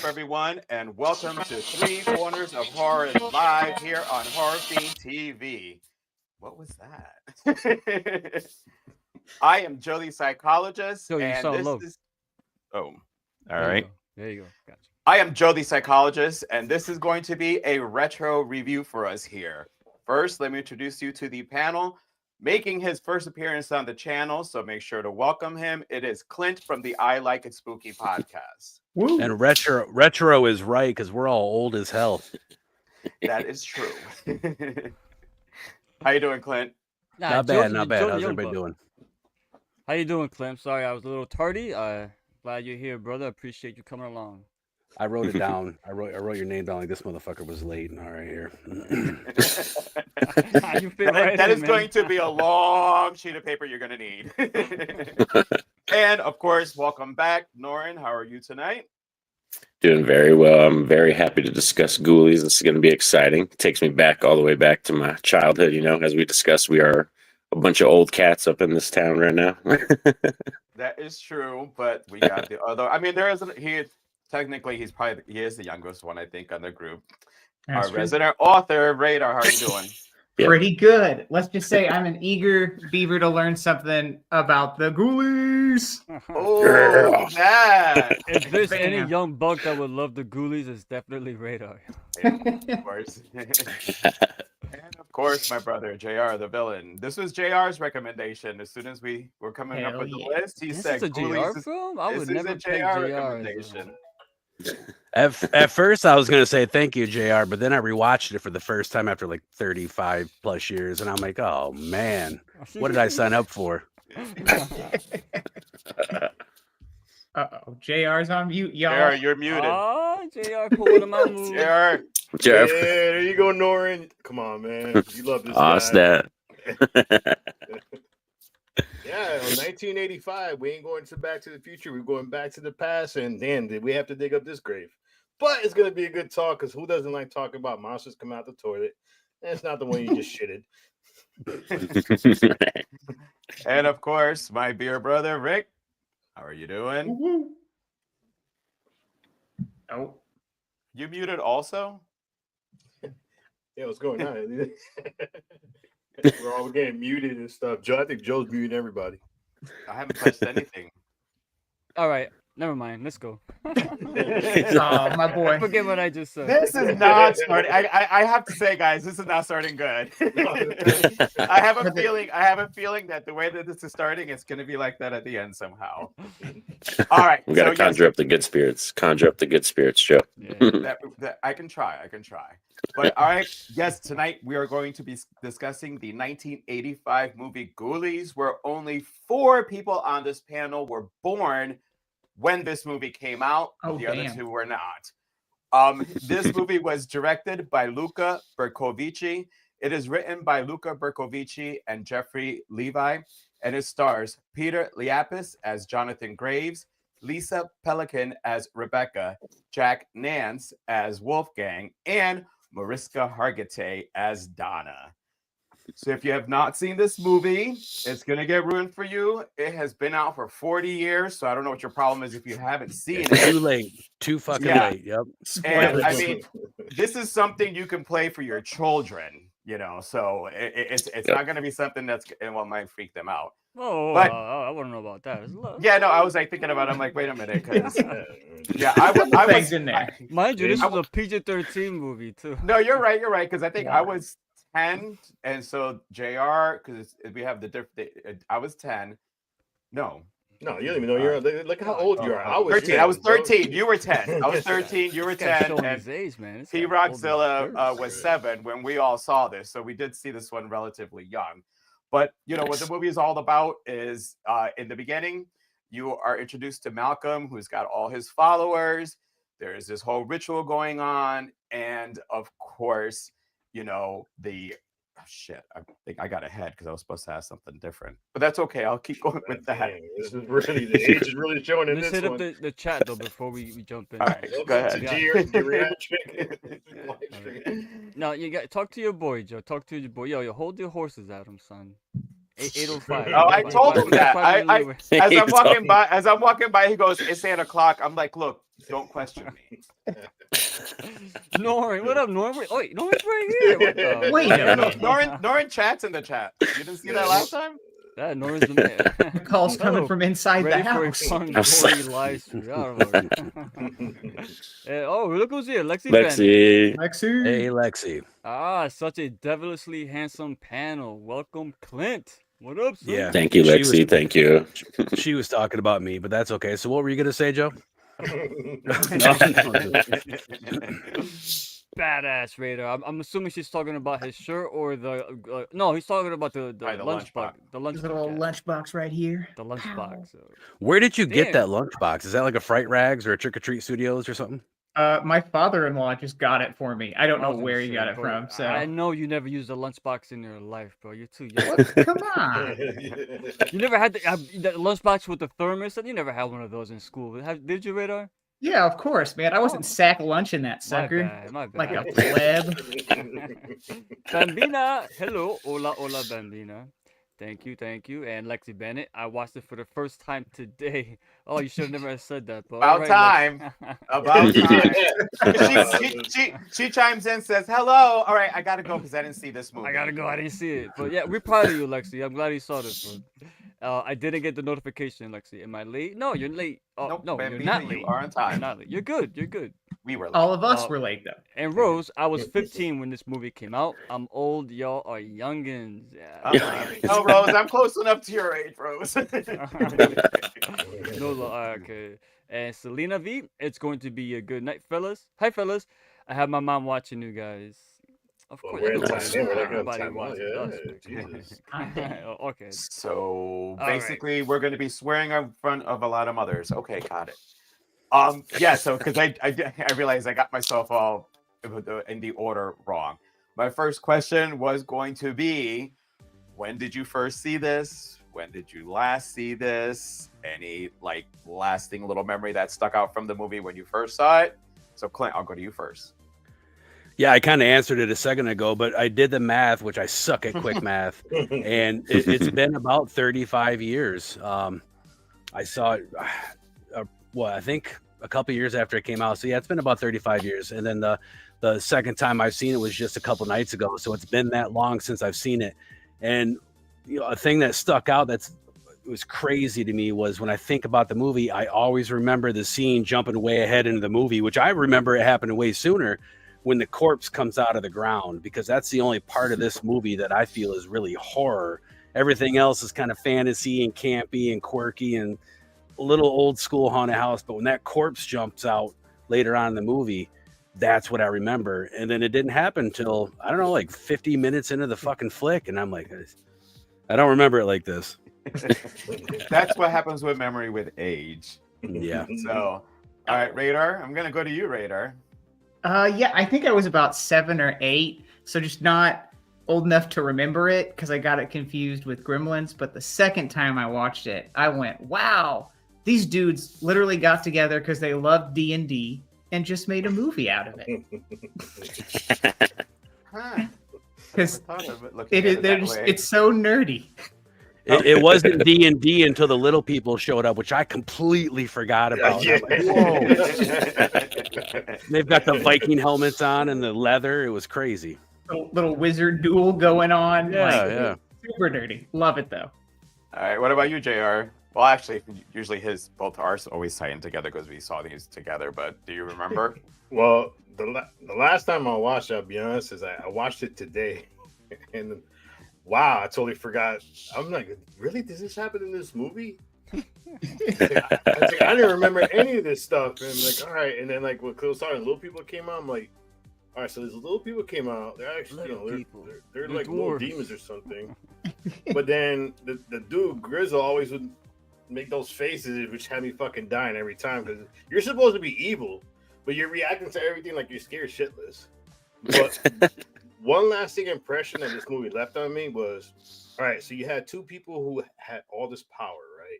everyone, and welcome to Three Corners of Horror live here on Horror Fiend TV. What was that? I am Joe the Psychologist, Joe, you and sound this low. is. Oh, all There you right. go. There you go. Gotcha. I am Joe the Psychologist, and this is going to be a retro review for us here. First, let me introduce you to the panel. Making his first appearance on the channel, so make sure to welcome him. It is Clint from the I Like It Spooky podcast. Woo. And retro is right because we're all old as hell. That is true. How you doing, Clint? Nah, Not Joe's- bad, not bad. Joe's How's young everybody buck. doing? How you doing, Clem? Sorry, I was a little tardy. Glad you're here, brother. Appreciate you coming along. I wrote it down. I wrote your name down like this motherfucker was late. All right, here. You fit right That in, is man. going to be a long sheet of paper you're going to need. And of course, welcome back, Norin. How are you tonight? Doing very well. I'm very happy to discuss Ghoulies. This is going to be exciting. It takes me back all the way back to my childhood. You know, as we discussed, we are a bunch of old cats up in this town right now. That is true, but we got the other. I mean, there isn't. Technically, he is the youngest one, I think, on the group. That's Our true. resident author, Radar. How are you doing? Yeah. Pretty good. Let's just say I'm an eager beaver to learn something about the Ghoulies. Oh, that. If there's Bam. any young buck that would love the Ghoulies, it's definitely Radar. Of course. And of course, my brother, JR, the villain. This was JR's recommendation. As soon as we were coming up Hell with the yeah. list, he This said, is a JR Ghoulies is film? I would this never is a pick JR JR. recommendation. At first, I was gonna say thank you, Jr. But then I rewatched it for the first time after like 35 plus years, and I'm like, oh man, what did I sign up for? Uh-oh. JR's on mute, JR, y'all. you're muted. Oh, JR pulled one of my moves. JR, Jeff, Yeah, there you go, Norin. Come on, man. You love this aw, guy. stat. Yeah, 1985. We ain't going to Back to the Future. We're going back to the past. And damn, did we have to dig up this grave? But it's going to be a good talk because who doesn't like talking about monsters coming out the toilet? And it's not the one you just shitted. and of course, my beer brother, Rick. How are you doing? Woo. Oh, You muted also? Yeah, what's going on? We're all getting muted and stuff. Joe, I think Joe's muting everybody. I haven't touched anything. All right, never mind. Let's go. oh, my boy. Forget what I just said. This is not starting. I have to say, guys, this is not starting good. I have a feeling that the way that this is starting, it's going to be like that at the end somehow. All right, We got to so conjure up the good spirits. Conjure up the good spirits, Joe. Yeah. that I can try. But all right, yes, tonight we are going to be discussing the 1985 movie Ghoulies, where only 4 people on this panel were born when this movie came out. Oh, The other damn. 2 were not. This movie was directed by Luca Bercovici. It is written by Luca Bercovici and Jeffrey Levi, and it stars Peter Liapis as Jonathan Graves, Lisa Pelican as Rebecca, Jack Nance as Wolfgang, and Mariska Hargitay as Donna. So if you have not seen this movie, it's going to get ruined for you. It has been out for 40 years, so I don't know what your problem is if you haven't seen it. Too late. Too fucking Yeah. late. Yep. And I mean, this is something you can play for your children, you know, so it's not going to be something that's, well, might freak them out. Oh, But- I want to know about that. Yeah, no, I was like thinking about it. I'm like, wait a minute, because yeah, Couple I things was in there. Mind you, this I was a PG-13 movie too. No, you're right, because I think I Yeah. was 10, and so JR, because we have the different. I was 10. No, No, you don't even know you're. Look how old you are. I was 13. I was 10, bro. 13. You were 10. I was 13. You were This guy's 10. showing And his age, man. This P. guy's old as Rockzilla dirt. was 7 when we all saw this, so we did see this one relatively young. But you know what the movie is all about is in the beginning, you are introduced to Malcolm, who's got all his followers. There's this whole ritual going on, and of course, you know the shit. I think I got ahead because I was supposed to have something different, but that's okay. I'll keep going with that. Dang, this is really the age is really showing in Let's this hit one. up the chat though before we jump in. All right, go ahead. Yeah. No, you got talk to your boy, Joe. Talk to your boy. Yo, hold your horses at him, son. 8:05. Oh, I told him that. As I'm walking Hey, by, he goes, "It's 8 o'clock." I'm like, "Look, don't question me. Norin, what up, Norin? Wait, Norin's right here. What the? Wait a minute. Norin chats in the chat. You didn't see that last time? Yeah, Norin's the man. The call's coming Hello. from inside Ready the for a house. fun, I'm sorry. gory live stream. I don't know. Oh, look who's here. Lexi Bennett. Lexi. Lexi. Hey, Lexi. Ah, such a devilishly handsome panel. Welcome, Clint. What up, son? Yeah. Thank you, She Lexi. was- Thank you. She was talking about me, but that's okay. So what were you gonna say, Joe? Badass Raider. I'm assuming she's talking about his shirt or the. No, he's talking about the Right, the lunchbox. The There's a lunchbox. little yeah. lunchbox right here. The lunchbox. Where did you get that Damn. lunchbox? Is that like a Fright Rags or a Trick or Treat Studios or something? My father-in-law just got it for me. I don't I know was gonna where he say, got it bro, from. So I know you never used a lunchbox in your life, bro. You're too young. What? Come on. You never had the lunchbox with the thermos. You never had one of those in school. Did you, Radar? Yeah, of course, man. I wasn't sack lunching that sucker My bad. like a pleb. Bambina, hello, hola, hola, Bambina. Thank you. And Lexi Bennett, I watched it for the first time today. Oh, you should have never said that, but About time. About time. she chimes in, says hello. All right, I gotta go because I didn't see this movie. I gotta go. I didn't see it, but yeah, we're proud of you, Lexi. I'm glad you saw this one. I didn't get the notification, Lexi. Am I late? No, you're late. Oh, Nope, no, Bambina, you're not you late. are on time. You're not late. You're good. You're good. We were late. All of us were late though. And Rose, I was 15 when this movie came out. I'm old. Y'all are youngins. Yeah. No, Rose, I'm close enough to your age, Rose. Okay. And Selena V, it's going to be a good night, fellas. Hi, fellas. I have my mom watching you guys. Of Well, course, we're in time. everybody, Yeah, we're not gonna everybody time out. watches Yeah, us. Jesus. Okay. So right. basically, we're going to be swearing in front of a lot of mothers. Okay, got it. Yeah. So because I realized I got myself all in the order wrong. My first question was going to be, when did you first see this? When did you last see this? Any like lasting little memory that stuck out from the movie when you first saw it? So Clint, I'll go to you first. Yeah, I kind of answered it a second ago, but I did the math, which I suck at quick math, and it's been about 35 years. I saw it, I think a couple years after it came out. So yeah, it's been about 35 years. And then the second time I've seen it was just a couple nights ago. So it's been that long since I've seen it. And a thing that stuck out it was crazy to me was when I think about the movie, I always remember the scene jumping way ahead into the movie, which I remember it happening way sooner, when the corpse comes out of the ground, because that's the only part of this movie that I feel is really horror. Everything else is kind of fantasy and campy and quirky and a little old school haunted house. But when that corpse jumps out later on in the movie, that's what I remember. And then it didn't happen till, I don't know, like 50 minutes into the fucking flick. And I'm like, I don't remember it like this. That's what happens with memory with age. Yeah. So, all right, Radar, I'm going to go to you, Radar. Yeah, I think I was about 7 or 8, so just not old enough to remember it because I got it confused with Gremlins. But the second time I watched it, I went, "Wow, these dudes literally got together because they loved D&D and just made a movie out of it." Because it's so nerdy. It wasn't D&D until the little people showed up, which I completely forgot about. Yeah. Like, whoa. They've got the Viking helmets on and the leather. It was crazy. Little wizard duel going on. Yeah. Super nerdy. Love it though. All right, what about you, JR? Well, actually, usually both ours always tie in together because we saw these together. But do you remember? Well, the last time I watched it, I'll be honest, is I watched it today, and wow, I totally forgot. I'm like, really? Does this happen in this movie? I didn't remember any of this stuff. And like, all right. And then like when Close Started, little people came out. I'm like, all right, so these little people came out. They're actually, they're like little demons or something. But then the dude Grizzle always would make those faces, which had me fucking dying every time because you're supposed to be evil, but you're reacting to everything like you're scared shitless. But one lasting impression that this movie left on me was, all right, so you had two people who had all this power, right?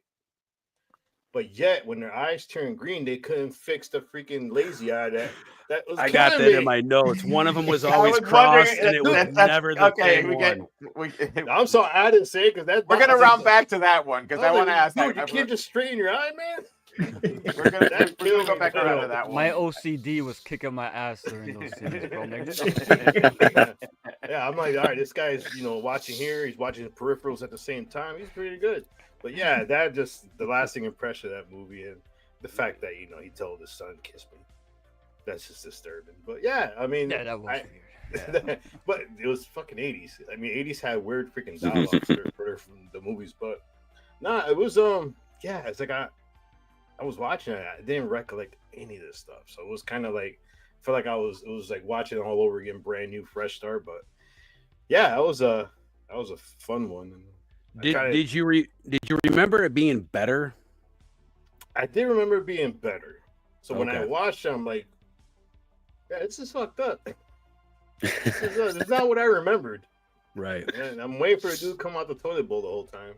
But yet, when their eyes turned green, they couldn't fix the freaking lazy eye that was I got that in my notes. One of them was always crossed, and it was never the same one. I'm sorry, I didn't say it because we're gonna round back to that one because I want to ask. Dude, you can't just straighten your eye, man. We're gonna go back around to that one. My OCD was kicking my ass during those scenes, bro. I'm like, Yeah, I'm like, all right, this guy's watching here, he's watching the peripherals at the same time. He's pretty good. But yeah, that just the lasting impression of that movie, and the fact that he told his son kiss me. That's just disturbing. But yeah, I mean, yeah, that was weird. Yeah. But it was fucking 80s. I mean, 80s had weird freaking dialogue for the movies, but nah, it was yeah, it's like I was watching it, I didn't recollect any of this stuff, so it was kind of like I feel like it was like watching it all over again, brand new, fresh start. But yeah, that was a fun one. Did you remember it being better? I did remember it being better. So when I Okay. watched it, I'm like, yeah, this is fucked up. This is not what I remembered. Right. And I'm waiting for a dude to come out the toilet bowl the whole time.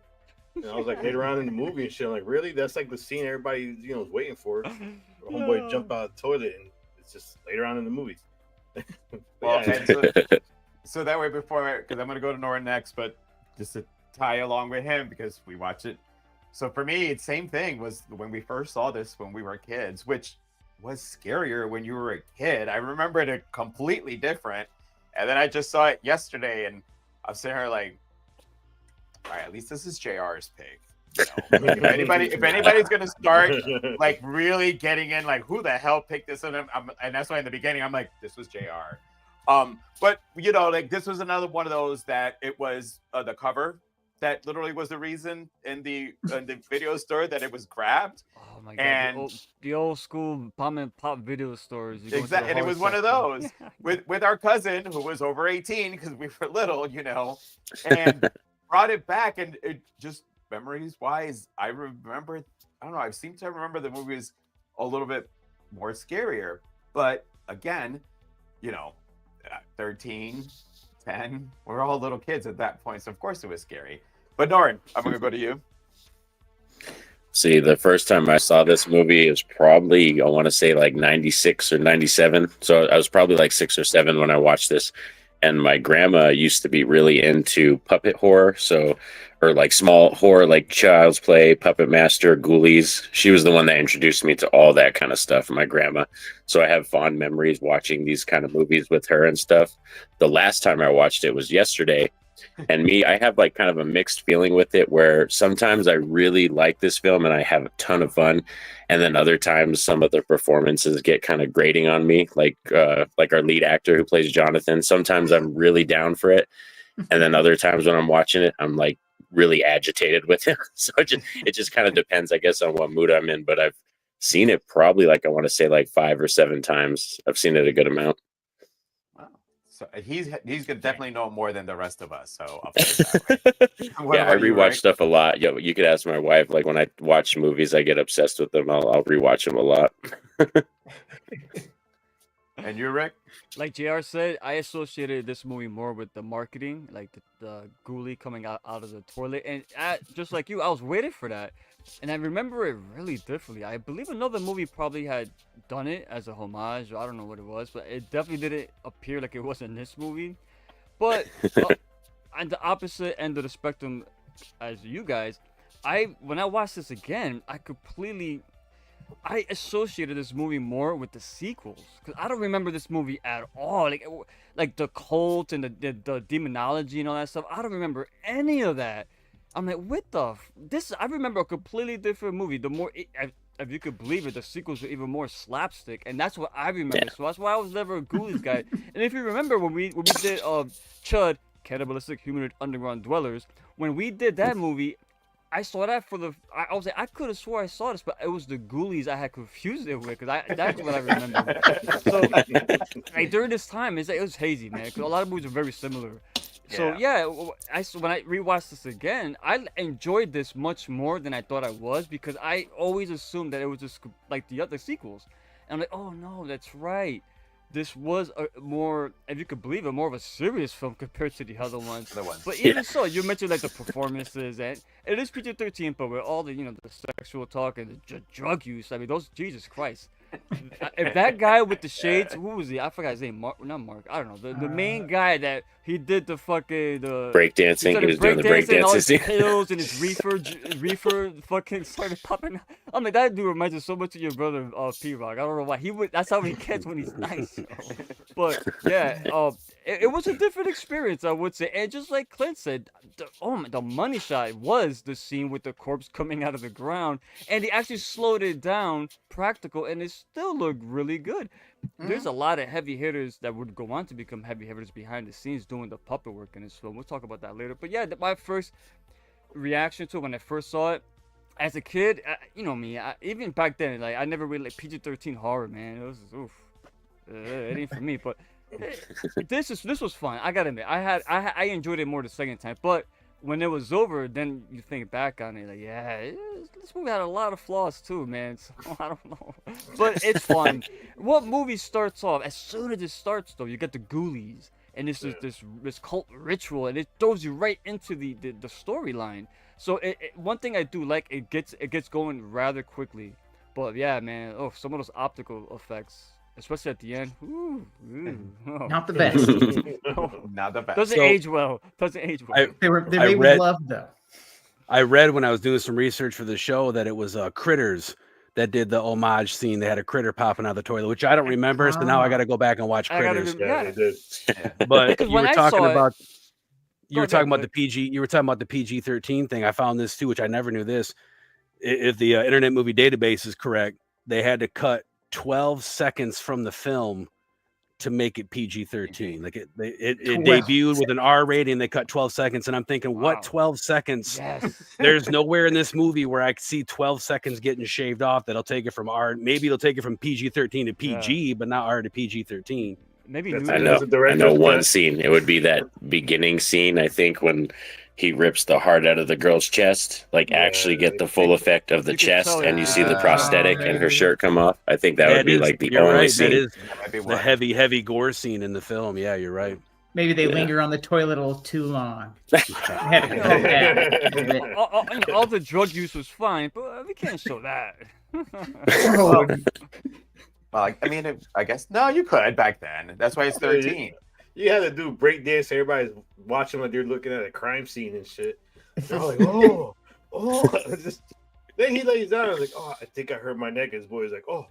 And I was like later on in the movie and shit. I'm like, really? That's like the scene everybody is waiting for. Homeboy to jump out of the toilet, and it's just later on in the movie. Well, Yeah. and so that way because I'm gonna go to Norin next, but just to tie along with him because we watch it. So for me, it's same thing was when we first saw this when we were kids, which was scarier when you were a kid. I remember it completely different, and then I just saw it yesterday, and I'm sitting here like, all right, at least this is JR's pick. If anybody's gonna start like really getting in, like who the hell picked this, and that's why in the beginning I'm like, this was JR. But like this was another one of those that it was the cover that literally was the reason in the video store that it was grabbed. Oh my god! And the old school mom and pop video stores. You go into exactly, the and it hard was one of section. those with our cousin who was over 18 because we were little, and brought it back, and it just memories wise, I remember. I don't know. I seem to remember the movie was a little bit more scarier, but again, 13, 10, we're all little kids at that point, so of course it was scary. But Norin, I'm gonna go to you. See, the first time I saw this movie is probably, I want to say like 96 or 97. So I was probably like 6 or 7 when I watched this. And my grandma used to be really into puppet horror. Or like small horror, like Child's Play, Puppet Master, Ghoulies. She was the one that introduced me to all that kind of stuff, my grandma. So I have fond memories watching these kind of movies with her and stuff. The last time I watched it was yesterday. And I have like kind of a mixed feeling with it where sometimes I really like this film and I have a ton of fun. And then other times some of the performances get kind of grating on me, like our lead actor who plays Jonathan. Sometimes I'm really down for it. And then other times when I'm watching it, I'm like really agitated with him. So it just kind of depends, I guess, on what mood I'm in. But I've seen it probably like I want to say like 5 or 7 times. I've seen it a good amount. So he's gonna definitely know more than the rest of us. So I'll put it that way. What Yeah, I about you, rewatch Rick? stuff a lot. Yeah, you could ask my wife. Like when I watch movies, I get obsessed with them. I'll rewatch them a lot. And you, Rick? Like JR said, I associated this movie more with the marketing, like the ghoulie coming out of the toilet. And just like you, I was waiting for that. And I remember it really differently. I believe another movie probably had done it as a homage. I don't know what it was, but it definitely didn't appear like it was in this movie. But on the opposite end of the spectrum as you guys, when I watched this again, I associated this movie more with the sequels because I don't remember this movie at all. Like the cult and the demonology and all that stuff. I don't remember any of that. I'm like, what this? I remember a completely different movie. The more, if you could believe it, the sequels were even more slapstick, and that's what I remember. Yeah. So that's why I was never a Ghoulies guy. And if you remember when we did Chud, Cannibalistic Humanoid Underground Dwellers, when we did that movie. I saw that I was like, I could have swore I saw this, but it was the Ghoulies I had confused it with, because that's what I remember. So, like, during this time, it was hazy, man, because a lot of movies are very similar. So, yeah, when I rewatched this again, I enjoyed this much more than I thought I was, because I always assumed that it was just like the other sequels. And I'm like, oh, no, that's right. This was a more, if you could believe it, more of a serious film compared to the other ones. But even so, you mentioned like the performances, and it is PG-13, but with all the the sexual talk and the drug use. I mean, those, Jesus Christ. if that guy with the shades, who was he? I forgot his name. Not Mark. I don't know. The main guy that he did the fucking Breakdancing. He was doing the breakdancing. All his pills and his reefer fucking started popping. I'm like, that dude reminds me so much of your brother, P-Rock. I don't know why he would. That's how he gets when he's nice. But yeah, it was a different experience, I would say. And just like Clint said, the money shot was the scene with the corpse coming out of the ground, and he actually slowed it down, practical, and it still looked really good. There's a lot of heavy hitters that would go on to become heavy hitters behind the scenes doing the puppet work in this film. We'll talk about that later. But yeah, my first reaction to it when I first saw it as a kid, you know me, even back then, like I never really like PG-13 horror, man. It was oof, it ain't for me. But this was fun. I gotta admit, I enjoyed it more the second time. But when it was over, then you think back on it, like, yeah, this movie had a lot of flaws too, man. So I don't know, but it's fun. What movie starts off as soon as it starts, though? You get the Ghoulies, and this is this cult ritual, and it throws you right into the storyline. So one thing I do like, it gets going rather quickly. But yeah, man, some of those optical effects, especially at the end. Ooh, oh. Not the best. Not the best. Doesn't age well. They're made with love, though. I read when I was doing some research for the show that it was Critters that did the homage scene. They had a critter popping out of the toilet, which I don't remember. So now I got to go back and watch Critters. Yeah, they did. But you were talking about the PG. You were talking about the PG-13 thing. I found this too, which I never knew this. If the Internet Movie Database is correct, they had to cut 12 seconds from the film to make it PG-13. Like it debuted with an R rating. They cut 12 seconds, and I'm thinking, what 12 seconds? Yes. There's nowhere in this movie where I see 12 seconds getting shaved off. That'll take it from R. Maybe it'll take it from PG-13 to PG, but not R to PG-13. Maybe I know one scene. It would be that beginning scene, I think, when he rips the heart out of the girl's chest, like actually get the full effect of the chest, and you see the prosthetic and her shirt come off. I think that would be like the only scene. That is the heavy gore scene in the film. Yeah, you're right. Maybe they linger on the toilet a little too long. All the drug use was fine, but we can't show that. Well, I mean, I guess no, you could back then. That's why it's 13. You had to do breakdance. Everybody's watching like they're looking at a crime scene and shit. They're like, oh. Then he lays down. I was like, oh, I think I hurt my neck. His boy's like, oh,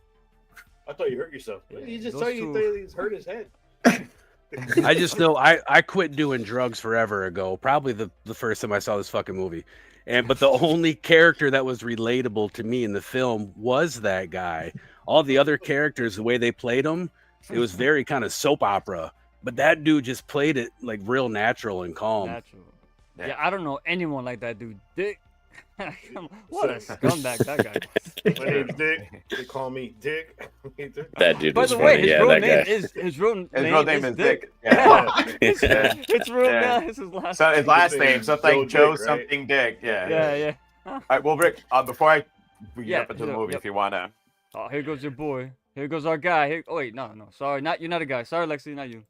I thought you hurt yourself. Yeah, he just told you he's hurt his head. I just know I quit doing drugs forever ago. Probably the first time I saw this fucking movie. But the only character that was relatable to me in the film was that guy. All the other characters, the way they played them, it was very kind of soap opera. But that dude just played it like real natural and calm. Natural. Yeah, I don't know anyone like that dude. Dick. What a scumbag that guy was. My name's Dick. They call me Dick. That dude was funny. By the way, his real name is Dick. Yeah. It's real name. It's his last. So his last name, something Joe, Dick, right? something Dick. Yeah. Yeah. All right. Well, Rick, before we get up into the movie, if you wanna. Oh, here goes your boy. Here goes our guy. Oh wait, no. Sorry, you're not a guy. Sorry, Lexi, not you.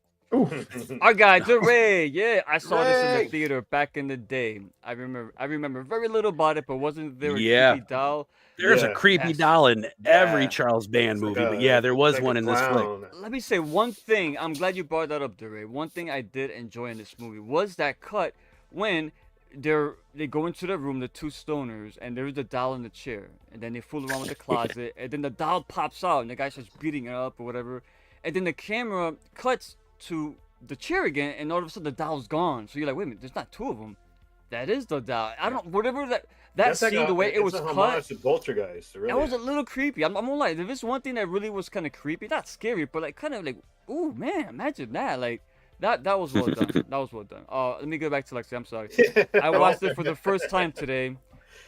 Our guy, DeRay. Yeah, I saw this in the theater back in the day. I remember very little about it, but wasn't there a creepy doll? There's a creepy doll in every Charles Band movie, but yeah, there was one in this flick. Let me say one thing. I'm glad you brought that up, DeRay. One thing I did enjoy in this movie was that cut when they go into the room, the two stoners, and there's the doll in the chair, and then they fool around with the closet, and then the doll pops out, and the guy starts beating it up or whatever, and then the camera cuts to the chair again, and all of a sudden the doll's gone. So you're like, wait a minute, there's not two of them. That is the doll. I don't, whatever that scene, like the way it was cut. To Poltergeist, really. That was a little creepy. I'm gonna lie. If it's one thing that really was kind of creepy, not scary, but like kind of like, ooh man, imagine that. Like that was well done. That was well done. Let me go back to Lexi. I'm sorry. I watched it for the first time today,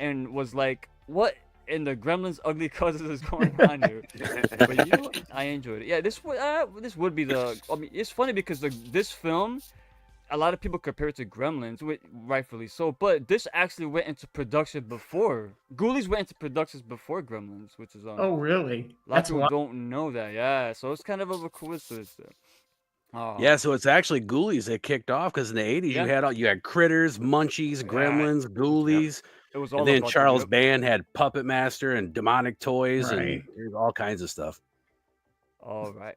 and was like, what in the Gremlins ugly cousins is going on here? But you know what? I enjoyed it. Yeah, this would be the. I mean, it's funny because this film, a lot of people compare it to Gremlins, rightfully so. But this actually went into production before. Ghoulies went into productions before Gremlins, which is oh really? A lot of people don't know that. Yeah, so it's kind of a coincidence there. Yeah, so it's actually Ghoulies that kicked off because in the 80s you had Critters, Munchies, Gremlins, Ghoulies. It was all. And then Charles Band had Puppet Master and Demonic Toys and all kinds of stuff. All right.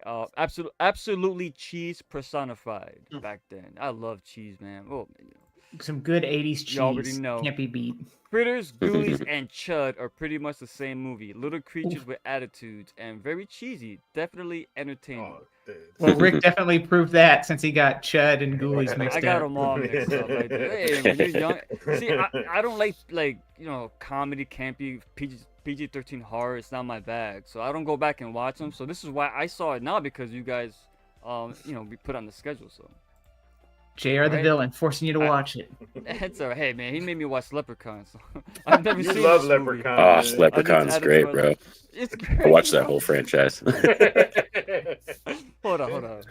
Absolutely cheese personified back then. I love cheese, man. Oh, Some good 80s you already cheese. know. Can't be beat. Critters, Ghoulies, and Chud are pretty much the same movie. Little creatures with attitudes and very cheesy. Definitely entertaining. Oh, dude. Well, Rick definitely proved that since he got Chud and Ghoulies mixed I got up. them all mixed up. Like, hey, when you're young, see, I don't like comedy, campy, PG-13 horror. It's not my bag, so I don't go back and watch them. So this is why I saw it now because you guys, we put on the schedule. So JR the Right. villain, forcing you to watch it. it's all right. Hey man, he made me watch Leprechaun. So I've never You seen love this movie. Leprechaun. Oh, man. Leprechaun's add it great, to my bro. It's I great. watched that bro. whole franchise. Hold on.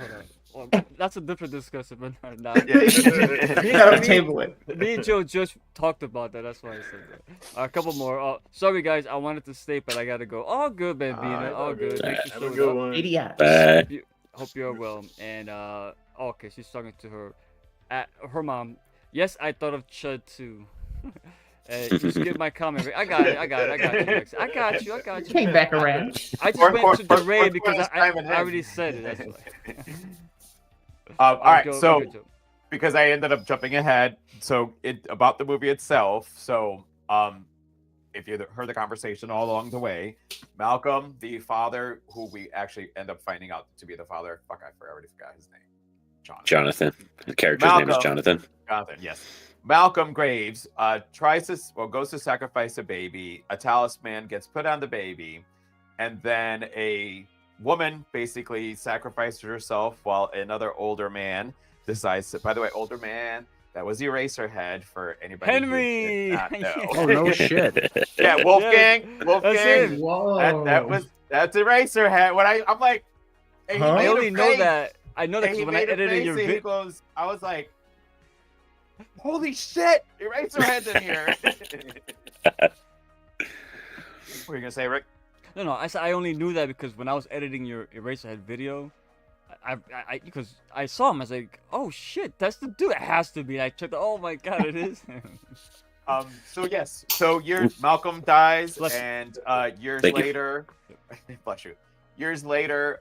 Well, that's a different discussion, but nah. Gotta table it. Me and Joe just talked about that. That's why I said that. A couple more. Sorry, guys. I wanted to stay, but I gotta go. All good, Bambina. All good. Thanks for Have a showing good up. one. Idiots. Bye. Hope you're well. And okay, she's talking to her mom. Yes, I thought of Chud too. You skipped my comment. I got it. I got you. Lex. I got you. Came back around. I just Fourth went quarter- to the fourth Ray because quarter's I timing him. already said it. That's why. All right, Go, so Joe. because I ended up jumping ahead, so about the movie itself. So, if you heard the conversation all along the way, Malcolm, the father, who we actually end up finding out to be the father. Fuck, I already forgot his name. Jonathan. The character's name is Malcolm. Jonathan. Jonathan, yes. Malcolm Graves goes to sacrifice a baby. A talisman gets put on the baby, and then a woman basically sacrifices herself while another older man decides to. By the way, older man, that was Eraserhead for anybody Henry! who did not know. Oh no shit. Yeah, Wolfgang. That's Wolfgang. him. Whoa. That's Eraserhead. When I'm like, and he Huh? made I a only know face. that. I know that And because he when I made a edited face your and he video. goes, I was like, holy shit, Eraserhead's in here. What were you gonna say, Rick? No. I said I only knew that because when I was editing your Eraserhead video, because I saw him, I was like, oh shit, that's the dude. It has to be. And I checked. Oh my god, it is him. So yes, so Malcolm dies, Bless you. and years Thank you. later, bless you. Years later,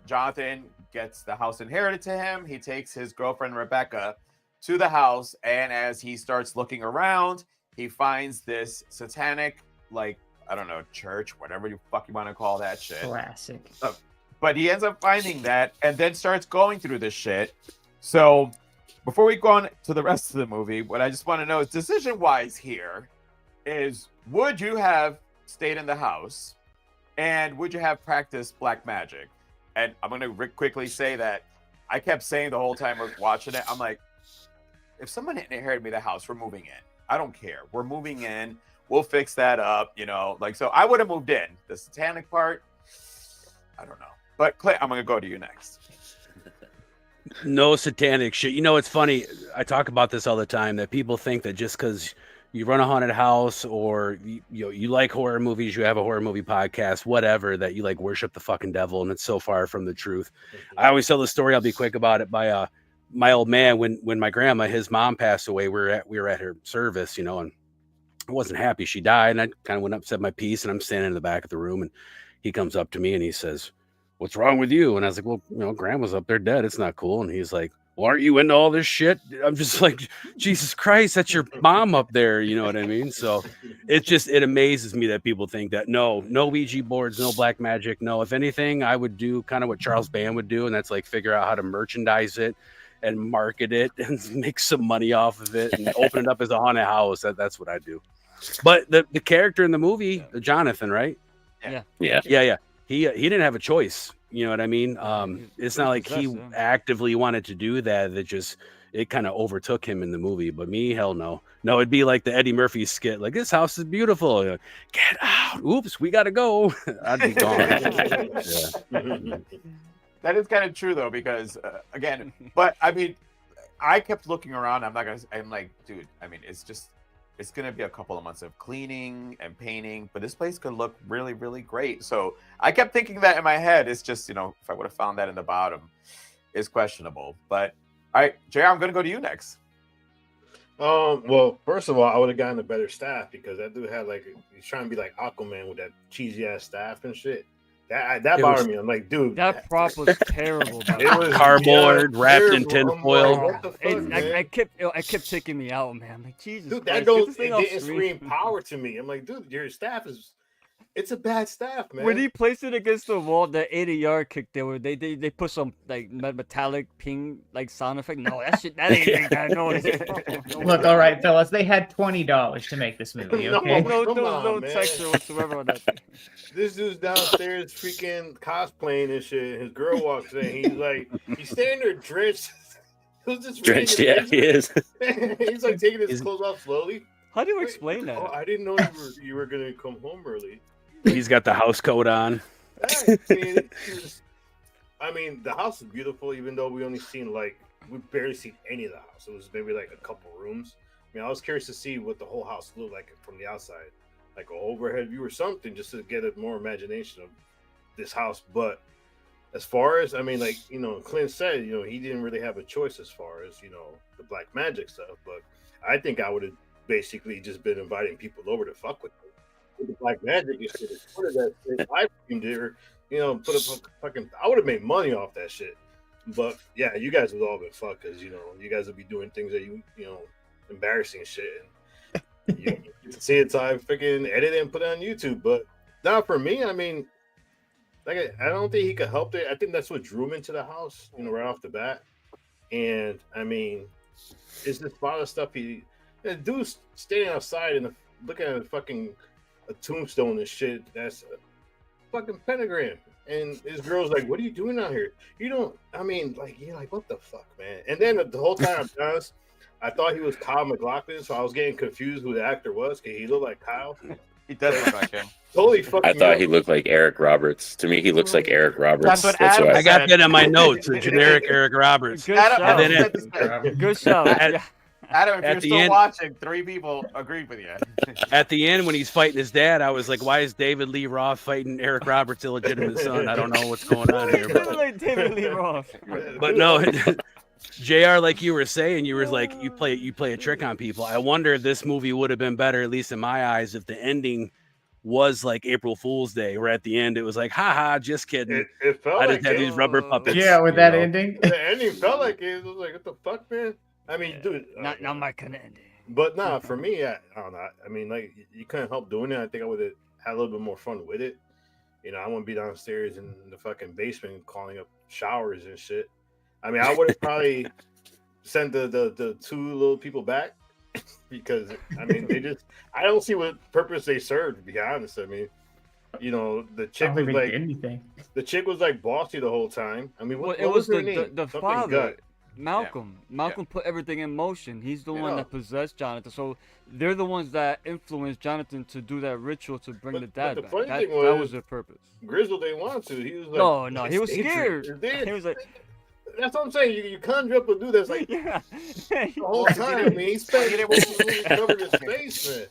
Jonathan gets the house inherited to him. He takes his girlfriend Rebecca to the house, and as he starts looking around, he finds this satanic, like, I don't know, church, whatever you fuck you want to call that shit. Classic. But he ends up finding that and then starts going through this shit. So before we go on to the rest of the movie, what I just want to know is decision-wise here is, would you have stayed in the house and would you have practiced black magic? And I'm going to quickly say that I kept saying the whole time we're watching it, I'm like, if someone inherited me the house, we're moving in. I don't care. We're moving in. We'll fix that up, so I would have moved in. The satanic part, I don't know. But Clint, I'm gonna go to you next. No satanic shit. It's funny. I talk about this all the time, that people think that just because you run a haunted house or you like horror movies, you have a horror movie podcast, whatever, that you like worship the fucking devil, and it's so far from the truth. I always tell the story. I'll be quick about it. By my old man, when my grandma, his mom, passed away, we were at her service, and I wasn't happy she died, and I kind of went up, said my piece, and I'm standing in the back of the room, and he comes up to me and he says, "What's wrong with you?" And I was like, "Well, grandma's up there dead. It's not cool." And he's like, "Well, aren't you into all this shit?" I'm just like, Jesus Christ, that's your mom up there. You know what I mean? So it amazes me that people think that no Ouija boards, no black magic. No, if anything, I would do kind of what Charles Band would do. And that's like figure out how to merchandise it and market it and make some money off of it and open it up as a haunted house. That's what I do. But the character in the movie, Jonathan, right? Yeah. He didn't have a choice. You know what I mean? It's not like he possessed, yeah. actively wanted to do that. It kind of overtook him in the movie. But me, hell no. No, it'd be like the Eddie Murphy skit. Like, this house is beautiful. Like, get out. Oops, we got to go. I'd be gone. Yeah. That is kind of true though, because again, but I mean, I kept looking around. I'm like, dude, I mean, it's gonna be a couple of months of cleaning and painting, but this place could look really, really great. So I kept thinking that in my head. It's just, if I would have found that in the bottom, it's questionable. But all right, JR, I'm gonna go to you next. Well, first of all, I would have gotten a better staff because that dude had he's trying to be like Aquaman with that cheesy ass staff and shit. That It bothered was- me. I'm like, dude, That prop was terrible. Bro. it was Cardboard wrapped in terrible. I'm tinfoil. like, what the fuck, man? I kept taking me out, man. I'm like, Jesus Dude, Christ, that get don't this it thing off didn't screen. scream power to me. I'm like, dude, your staff it's a bad staff, man. When he placed it against the wall, the 80-yard kick, they put some like metallic ping like sound effect. No, that ain't make that noise. Look, all right, fellas, they had $20 to make this movie. No, Okay, no, Come on, no man. texture whatsoever on that thing. This dude's downstairs freaking cosplaying and shit. And his girl walks in. He's like, he's standing there drenched. He was just Drenched, reading yeah, his he is. picture. He's like taking his He's- clothes off slowly. How do you Wait, explain that? Oh, I didn't know you were gonna come home early. He's got the house coat on. I mean, the house is beautiful, even though we barely seen any of the house. It was maybe like a couple rooms. I mean, I was curious to see what the whole house looked like from the outside, like an overhead view or something, just to get a more imagination of this house. But as far as, I mean, like, Clint said, he didn't really have a choice as far as, the black magic stuff. But I think I would have basically just been inviting people over to fuck with them. With the black magic, you should have put that shit live streamed there, put up fucking. I would have made money off that shit. But yeah, you guys would all been fucked because you guys would be doing things that embarrassing shit. And you get to see it, so I freaking edit it and put it on YouTube. But now for me, I mean, like I don't think he could help it. I think that's what drew him into the house, right off the bat. And I mean, it's just a lot of stuff. The dude's standing outside and looking at a tombstone and shit. That's a fucking pentagram. And his girl's like, "What are you doing out here? You don't." I mean, like, you're like, "What the fuck, man?" And then the whole time, I thought he was Kyle MacLachlan, so I was getting confused who the actor was because he looked like Kyle. He does look like him. Totally fucking. I thought he looked like Eric Roberts. To me, he looks like Eric Roberts. That's what Adam why. I got that in my notes. A generic Eric Roberts. Good Adam, shout. And then Good shout. Yeah. Adam, if At you're the still end- watching, 3 people agreed with you. At the end, when he's fighting his dad, I was like, "Why is David Lee Roth fighting Eric Roberts' illegitimate son?" I don't know what's going on here. They look like David Lee Roth. But no, Jr. Like you were saying, you were like, you play a trick on people. I wonder if this movie would have been better, at least in my eyes, if the ending was like April Fool's Day, where at the end it was like, "Ha, just kidding." It felt I like just have these rubber puppets. yeah, with you that know? ending. The ending felt like it was like, "What the fuck, man?" I mean, dude. Not my kind of ending. But nah, for me, I don't know. I mean, like, you couldn't help doing it. I think I would have had a little bit more fun with it. I wouldn't be downstairs in the fucking basement calling up showers and shit. I mean, I would have probably sent the 2 little people back because, I mean, I don't see what purpose they served, to be honest. I mean, the I chick don't was think they like, did anything. the chick was like bossy the whole time. I mean, what Well, it was was her name? the Something father, Gut. Malcolm. Malcolm put everything in motion. He's the one Yeah. that possessed Jonathan. So they're the ones that influenced Jonathan to do that ritual to bring the dad the back. funny That, thing that was- was their purpose. Grizzle didn't want to. He was like, No, he was "It's dangerous. scared. It's He was like, That's what I'm saying. You conjure up a dude that's like yeah. the whole time. I mean, he spent covered his face, man.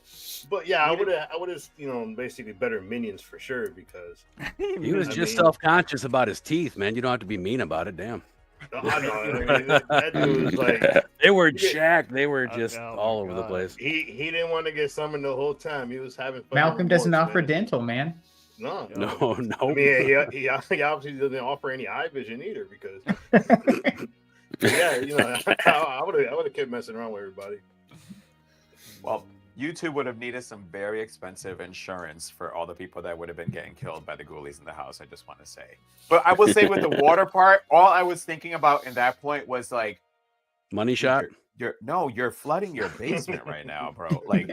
But yeah, I would have, basically better minions for sure because He was I just mean- self-conscious about his teeth, man. You don't have to be mean about it. Damn. I know. I mean, that dude was like They were Yeah. jacked. They were just Oh, all my over the God. place. he didn't want to get summoned the whole time. He was having fun. Malcolm doesn't remorse, offer man. dental, man. No. No, I no. mean, he obviously doesn't offer any eye vision either because yeah, I would have kept messing around with everybody. Well, you two would have needed some very expensive insurance for all the people that would have been getting killed by the ghoulies in the house. I just want to say. But I will say with the water part, all I was thinking about in that point was like, Money shot. you're flooding your basement right now, bro. Like,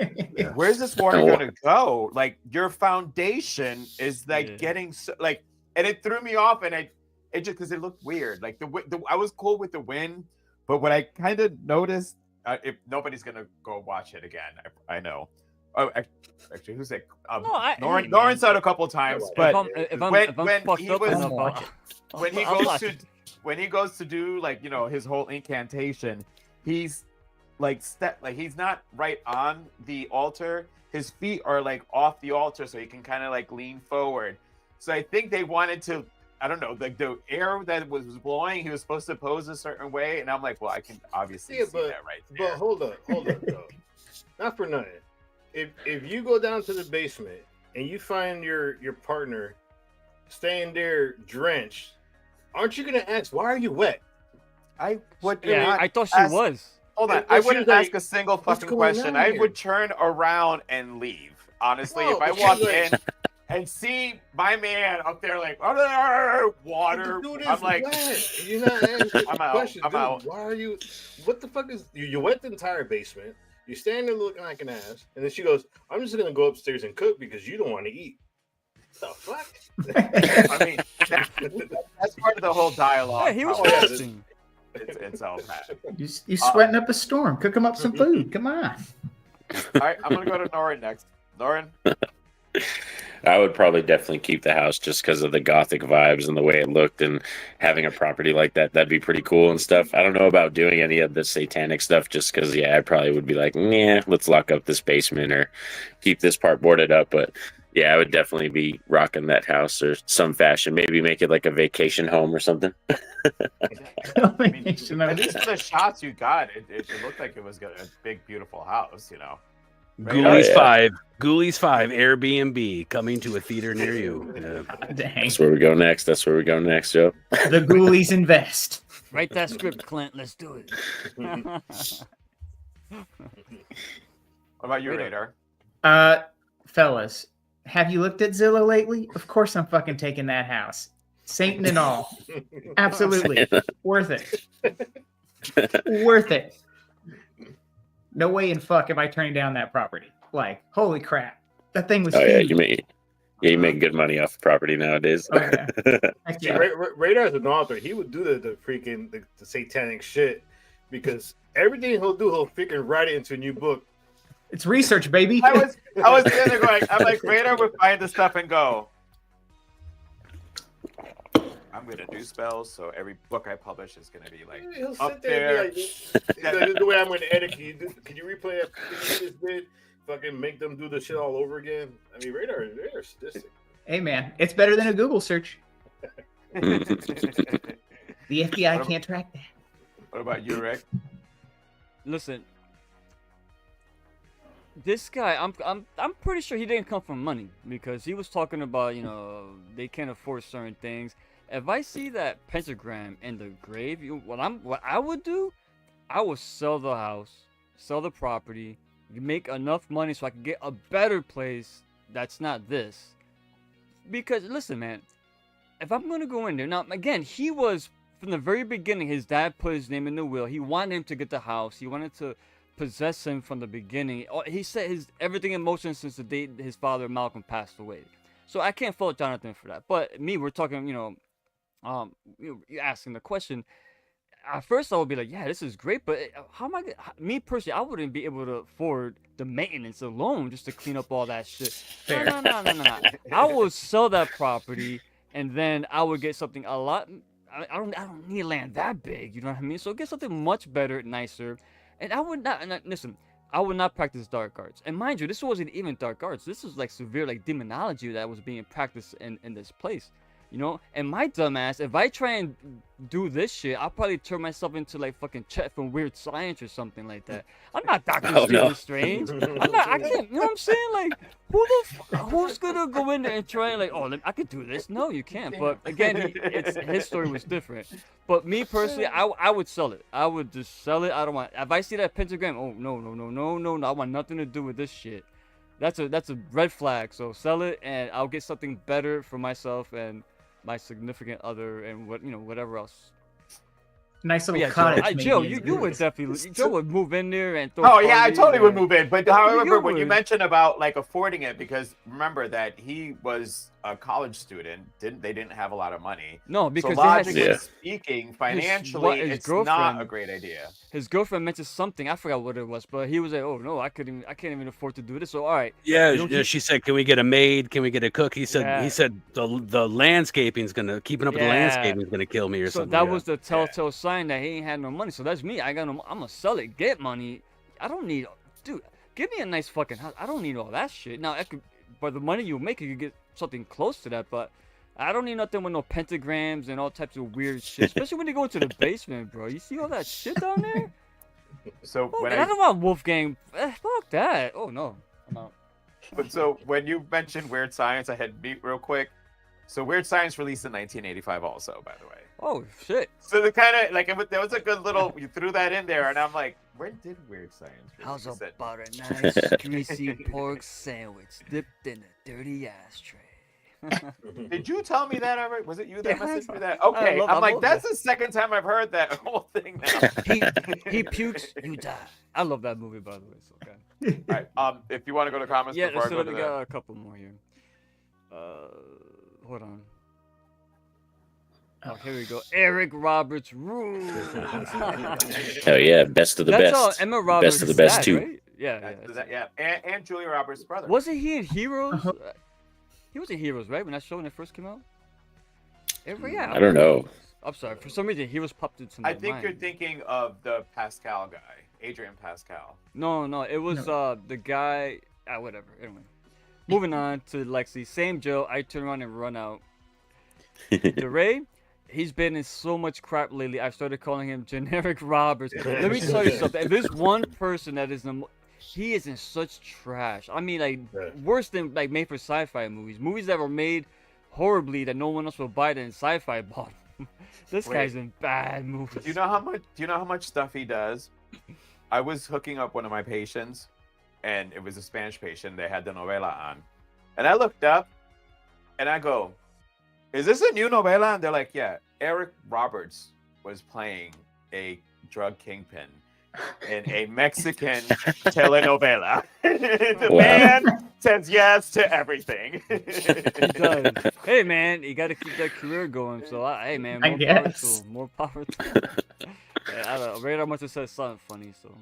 where's this Oh. water gonna go? Like, your foundation is like Yeah. getting so, like, and it threw me off, and it just because it looked weird. Like I was cool with the wind, but what I kind of noticed, if nobody's gonna go watch it again, I know. Oh, actually, who's that? No, hey, Norin man. saw it a couple times, If but if I'm when fucked he up was- enough, when he I'll goes watch to it. when he goes to do like his whole incantation, he's like he's not right on the altar. His feet are like off the altar, so he can kind of like lean forward. So I think they wanted to, I don't know, like the air that was blowing, he was supposed to pose a certain way, and I'm like, well, I can obviously Yeah, see but- that right there. But hold up, though. Not for nothing. If you go down to the basement and you find your partner staying there drenched, aren't you gonna ask, why are you wet? I would Yeah, not I thought she ask- was. Hold on. And I she was wouldn't like, ask a single "What's fucking going question. on I here?" would turn around and leave. Honestly, No, if I but she walk was like- in and see my man up there like water, Dude is I'm like, wet. You're not answering I'm the out, question. I'm Dude, out. why are you? What the fuck is you wet the entire basement? You're standing there looking like an ass, and then she goes, "I'm just gonna go upstairs and cook because you don't want to eat." The fuck? I mean, that's part of the whole dialogue. Yeah, he was probably. fasting. It's all bad. You sweating up a storm. Cook him up some food. Come on. All right, I'm gonna go to Norin next. Norin, I would probably definitely keep the house just because of the gothic vibes and the way it looked, and having a property like that'd be pretty cool and stuff. I don't know about doing any of the satanic stuff just because, yeah, I probably would be like, nah, let's lock up this basement or keep this part boarded up. But yeah, I would definitely be rocking that house or some fashion. Maybe make it like a vacation home or something. I mean, at least for the shots you got, it looked like it was a big, beautiful house. You know. Ghoulies yeah. 5. Ghoulies 5 Airbnb coming to a theater near you. Yeah. Dang. That's where we go next. That's where we go next, Joe. The Ghoulies invest. Write that script, Clint. Let's do it. What about you, Radar? Fellas, have you looked at Zillow lately? Of course I'm fucking taking that house. Satan and all. Absolutely. Worth it. Worth it. No way in fuck am I turning down that property. Like, holy crap. That thing was Oh yeah, huge. you make good money off property nowadays. Oh, yeah. Heck See, yeah. Radar is an author. He would do the freaking the satanic shit because everything he'll do, he'll freaking write it into a new book. It's research, baby. I was sitting there going, I'm like, Radar would find the stuff and go, I'm gonna do spells, so every book I publish is gonna be like He'll up sit there there. and be like, the way I'm going to edit. Can you replay that thing you just did? Fucking make them do the shit all over again. I mean, Radar sadistic. Hey, man. It's better than a Google search. What The FBI can't track that. about you, Rick? Listen, this guy, I'm pretty sure he didn't come from money because he was talking about, you know, they can't afford certain things. If I see that pentagram in the grave, what I would do, I would sell the house, sell the property, make enough money so I can get a better place that's not this. Because listen, man, if I'm gonna go in there now, again, he was from the very beginning. His dad put his name in the will. He wanted him to get the house. He wanted to possess him from the beginning. He set his everything in motion since the day his father Malcolm passed away. So I can't fault Jonathan for that. But me, we're talking, you know, you're asking the question. At first, I would be like, yeah, this is great, but how am I gonna, me personally, I wouldn't be able to afford the maintenance alone just to clean up all that shit. No. I would sell that property, and then I would get something a lot. I don't need land that big, you know what I mean? So get something much better, nicer, and I would not. And listen, I would not practice dark arts. And mind you, this wasn't even dark arts. This was like severe, like demonology that was being practiced in this place. You know, and my dumbass, if I try and do this shit, I'll probably turn myself into like fucking Chet from Weird Science or something like that. I'm not Dr. Strange. I can't, you know what I'm saying? Like, who's gonna go in there and try and like, oh, I could do this? No, you can't. But again, his story was different. But me personally, I would sell it. I would just sell it. I don't want, if I see that pentagram, oh, no, I want nothing to do with this shit. That's a red flag. So sell it, and I'll get something better for myself and my significant other, and whatever else. Nice little Yeah, cottage. Joe, you would definitely, Joe would move in there and throw. Oh yeah, I parties totally would and- move in. But however, when you would. mentioned about like affording it, because remember that he was a college student, they didn't have a lot of money. No, So because they had logically Yeah. speaking, financially, his it's not girlfriend- a great idea. his girlfriend mentioned something. I forgot what it was, but he was like, "Oh no, I can't even afford to do this." So all right, Yeah, You don't keep- she said, "Can we get a maid? Can we get a cook?" He said, Yeah. the landscaping's gonna keeping up with the Yeah. landscaping's gonna kill me or so something. that yeah. was the telltale sign that he ain't had no money. So that's me. I'm gonna sell it, get money. I don't need, dude. Give me a nice fucking house. I don't need all that shit. Now, for the money you make, you could get something close to that, but I don't need nothing with no pentagrams and all types of weird shit. Especially when you go into the basement, bro. You see all that shit down there? So Fuck when that. I don't want Wolfgang. Fuck that. Oh no, I'm out. so when you mentioned Weird Science, I had beat real quick. So Weird Science released in 1985 also, by the way. Oh shit! So the kind of like there was a good little you threw that in there, and I'm like, when did Weird Science release? How's it? about a nice greasy pork sandwich dipped in a dirty ashtray? Did you tell me that already? Was it you that Yeah. messaged me that? Okay, love I'm like, that. that's the second time I've heard that whole thing now. he pukes, you die. I love that movie, by the way. So okay. All right, if you want to go to comments Yeah, before I so go we to got a couple more here. Hold on. Oh, here we go. Eric Roberts rules. Hell yeah, best of the That's best. Emma Roberts' Best of the best dad, too. right? Yeah, yeah, and Julia Roberts' brother. Wasn't he in Heroes? Uh-huh. He was in Heroes, right? When that show when it first came out? Yeah. I don't know. I'm sorry. For some reason, Heroes popped into my I think mind. you're thinking of the Pascal guy, Adrian Pascal. No, it was the guy. Whatever. Anyway, moving on to Lexi. Same Joe. I turn around and run out. DeRay, he's been in so much crap lately. I've started calling him generic Roberts. Let me tell you something. If there's one person that is he is in such trash. I mean, like worse than like made for sci-fi movies that were made horribly that no one else will buy than sci-fi bought. This guy's in bad movies. Do you know how much stuff he does? I was hooking up one of my patients, and it was a Spanish patient. They had the novela on, and I looked up, and I go, "Is this a new novela?" And they're like, "Yeah." Eric Roberts was playing a drug kingpin in a Mexican telenovela. The man says yes to everything. He does. Hey man, you got to keep that career going. So hey man, more power to him. I don't know. Radar must have said something funny. So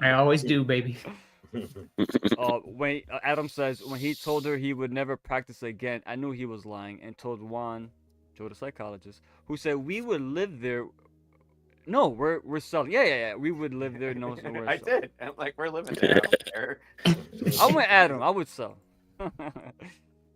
I always do, baby. when Adam says when he told her he would never practice again, I knew he was lying, and told Juan, Joe the psychologist, who said we would live there. No, we're selling. Yeah. We would live there. No, we're I selling. did. I'm like, we're living there. I don't care. I went Adam. I would sell.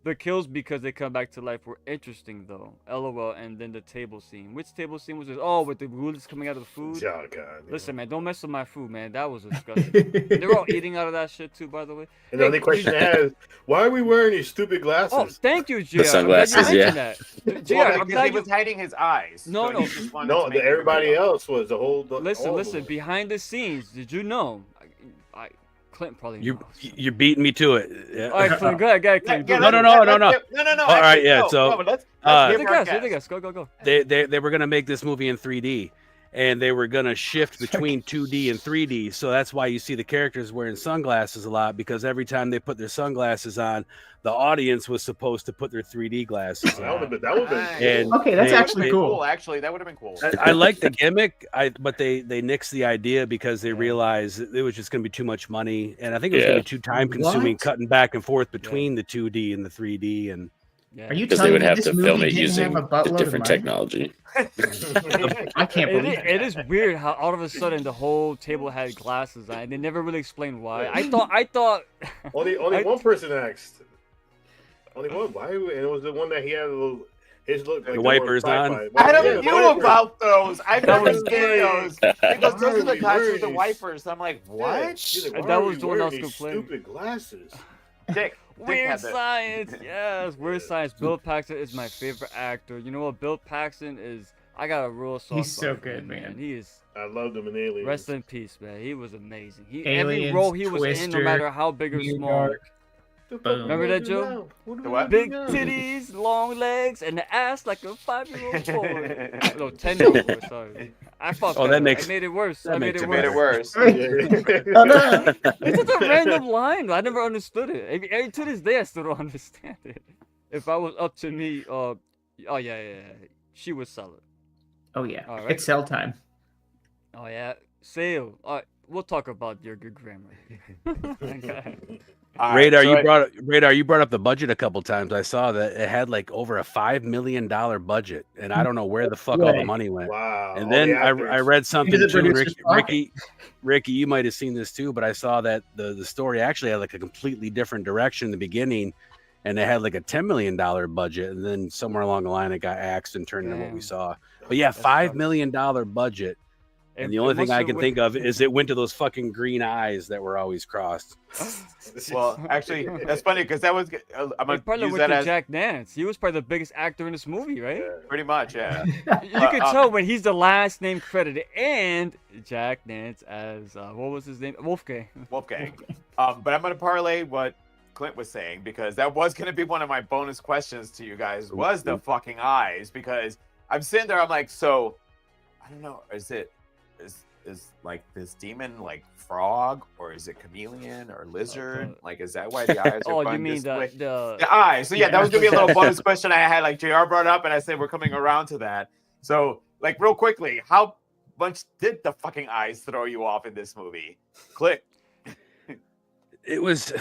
The kills because they come back to life were interesting though. LOL. And then the table scene. Which table scene was this? Oh, with the ghoulies coming out of the food. Oh, God, Listen, man, don't mess with my food, man. That was disgusting. They were all eating out of that shit too, by the way. And the only question I have is, why are we wearing these stupid glasses? Oh, thank you, JR. The sunglasses, yeah. JR, Well, I'm because glad he you... was hiding his eyes. No, so no. he just wanted to make Everybody everybody else was the whole. Listen. Behind the scenes, did you know? Clint probably knows. You're beating me to it. Yeah. All right, Clint, go ahead, Clint. Yeah, go. No. No. All right, yeah. So let's Hit give the our gas. Go. they were gonna make this movie in 3D, and they were gonna shift between 2D and 3D. So that's why you see the characters wearing sunglasses a lot, because every time they put their sunglasses on, the audience was supposed to put their 3D glasses on. That would have been. And Okay, that's they- actually they- cool. Actually, that would have been cool. I like the gimmick, but they nixed the idea because they realized it was just going to be too much money, and I think it was going to be too time consuming What? cutting back and forth between the 2D and the 3D. And Yeah. Are you Because telling they would me have this to movie film it didn't using have a the buttload of different money? technology. I can't believe It is weird how all of a sudden the whole table had glasses on, and they never really explained why. I thought. Only one person asked. Only one. Why? And it was the one that he had his look like The wipers on? I Yeah, don't the know wipers. about those. I've That never was seen those. Because those are the Really guys with the weird. wipers. I'm like, Yeah, what? he's like, And why that are was we the one wearing that was these complaining. Stupid glasses. Dick Weird had that. Science, yes, Weird Science. Bill Paxton is my favorite actor. You know what? Bill Paxton is. I got a real soft He's spot so for good, him, man. He is. I loved him in Aliens. Rest in peace, man. He was amazing. Every Aliens, role he was in, no Twister, matter how big or New small. York. The fuck Boom. are Remember we that, doing Joe? now? What are The we what? doing Big now? titties, long legs, and the ass like a 5-year-old boy. No, 10-year-old boy. Sorry. I fucked Oh, that makes- I made it worse. that I made makes it it Made it worse. worse. Oh, no. It's just a random line. I never understood it. To this day, I still don't understand it. If I was up to me, yeah. She would sell it. Oh yeah, All right. it's sell time. Oh yeah, sale. All right, we'll talk about your good grammar. Okay. All right, Radar, so you brought up the budget a couple times. I saw that it had like over a $5 million budget, and I don't know where the fuck all the Way. money went. Wow. And all then the I actors. read something Into the too, producer's pocket. Ricky, you might have seen this too, but I saw that the story actually had like a completely different direction in the beginning, and they had like a $10 million budget, and then somewhere along the line it got axed and turned into what we Damn. saw. But yeah, That $5 sucks. million budget, And the only thing I can think of is it went to those fucking green eyes that were always crossed. Well, actually, that's funny because that was. I'm gonna probably use went that to as Jack Nance. He was probably the biggest actor in this movie, right? pretty much, yeah. You can tell when he's the last name credited, and Jack Nance as what was his name? Wolfgang. Wolfgang. But I'm gonna parlay what Clint was saying because that was gonna be one of my bonus questions to you guys. Was the fucking eyes? Because I'm sitting there, I'm like, so I don't know, is like this demon like frog or is it chameleon or lizard? Like, is that why the eyes are Oh, you mean this way? the eyes? So yeah, that was gonna be a little bonus question I had. Like JR brought up, and I said we're coming around to that. So like real quickly, how much did the fucking eyes throw you off in this movie? Click. It was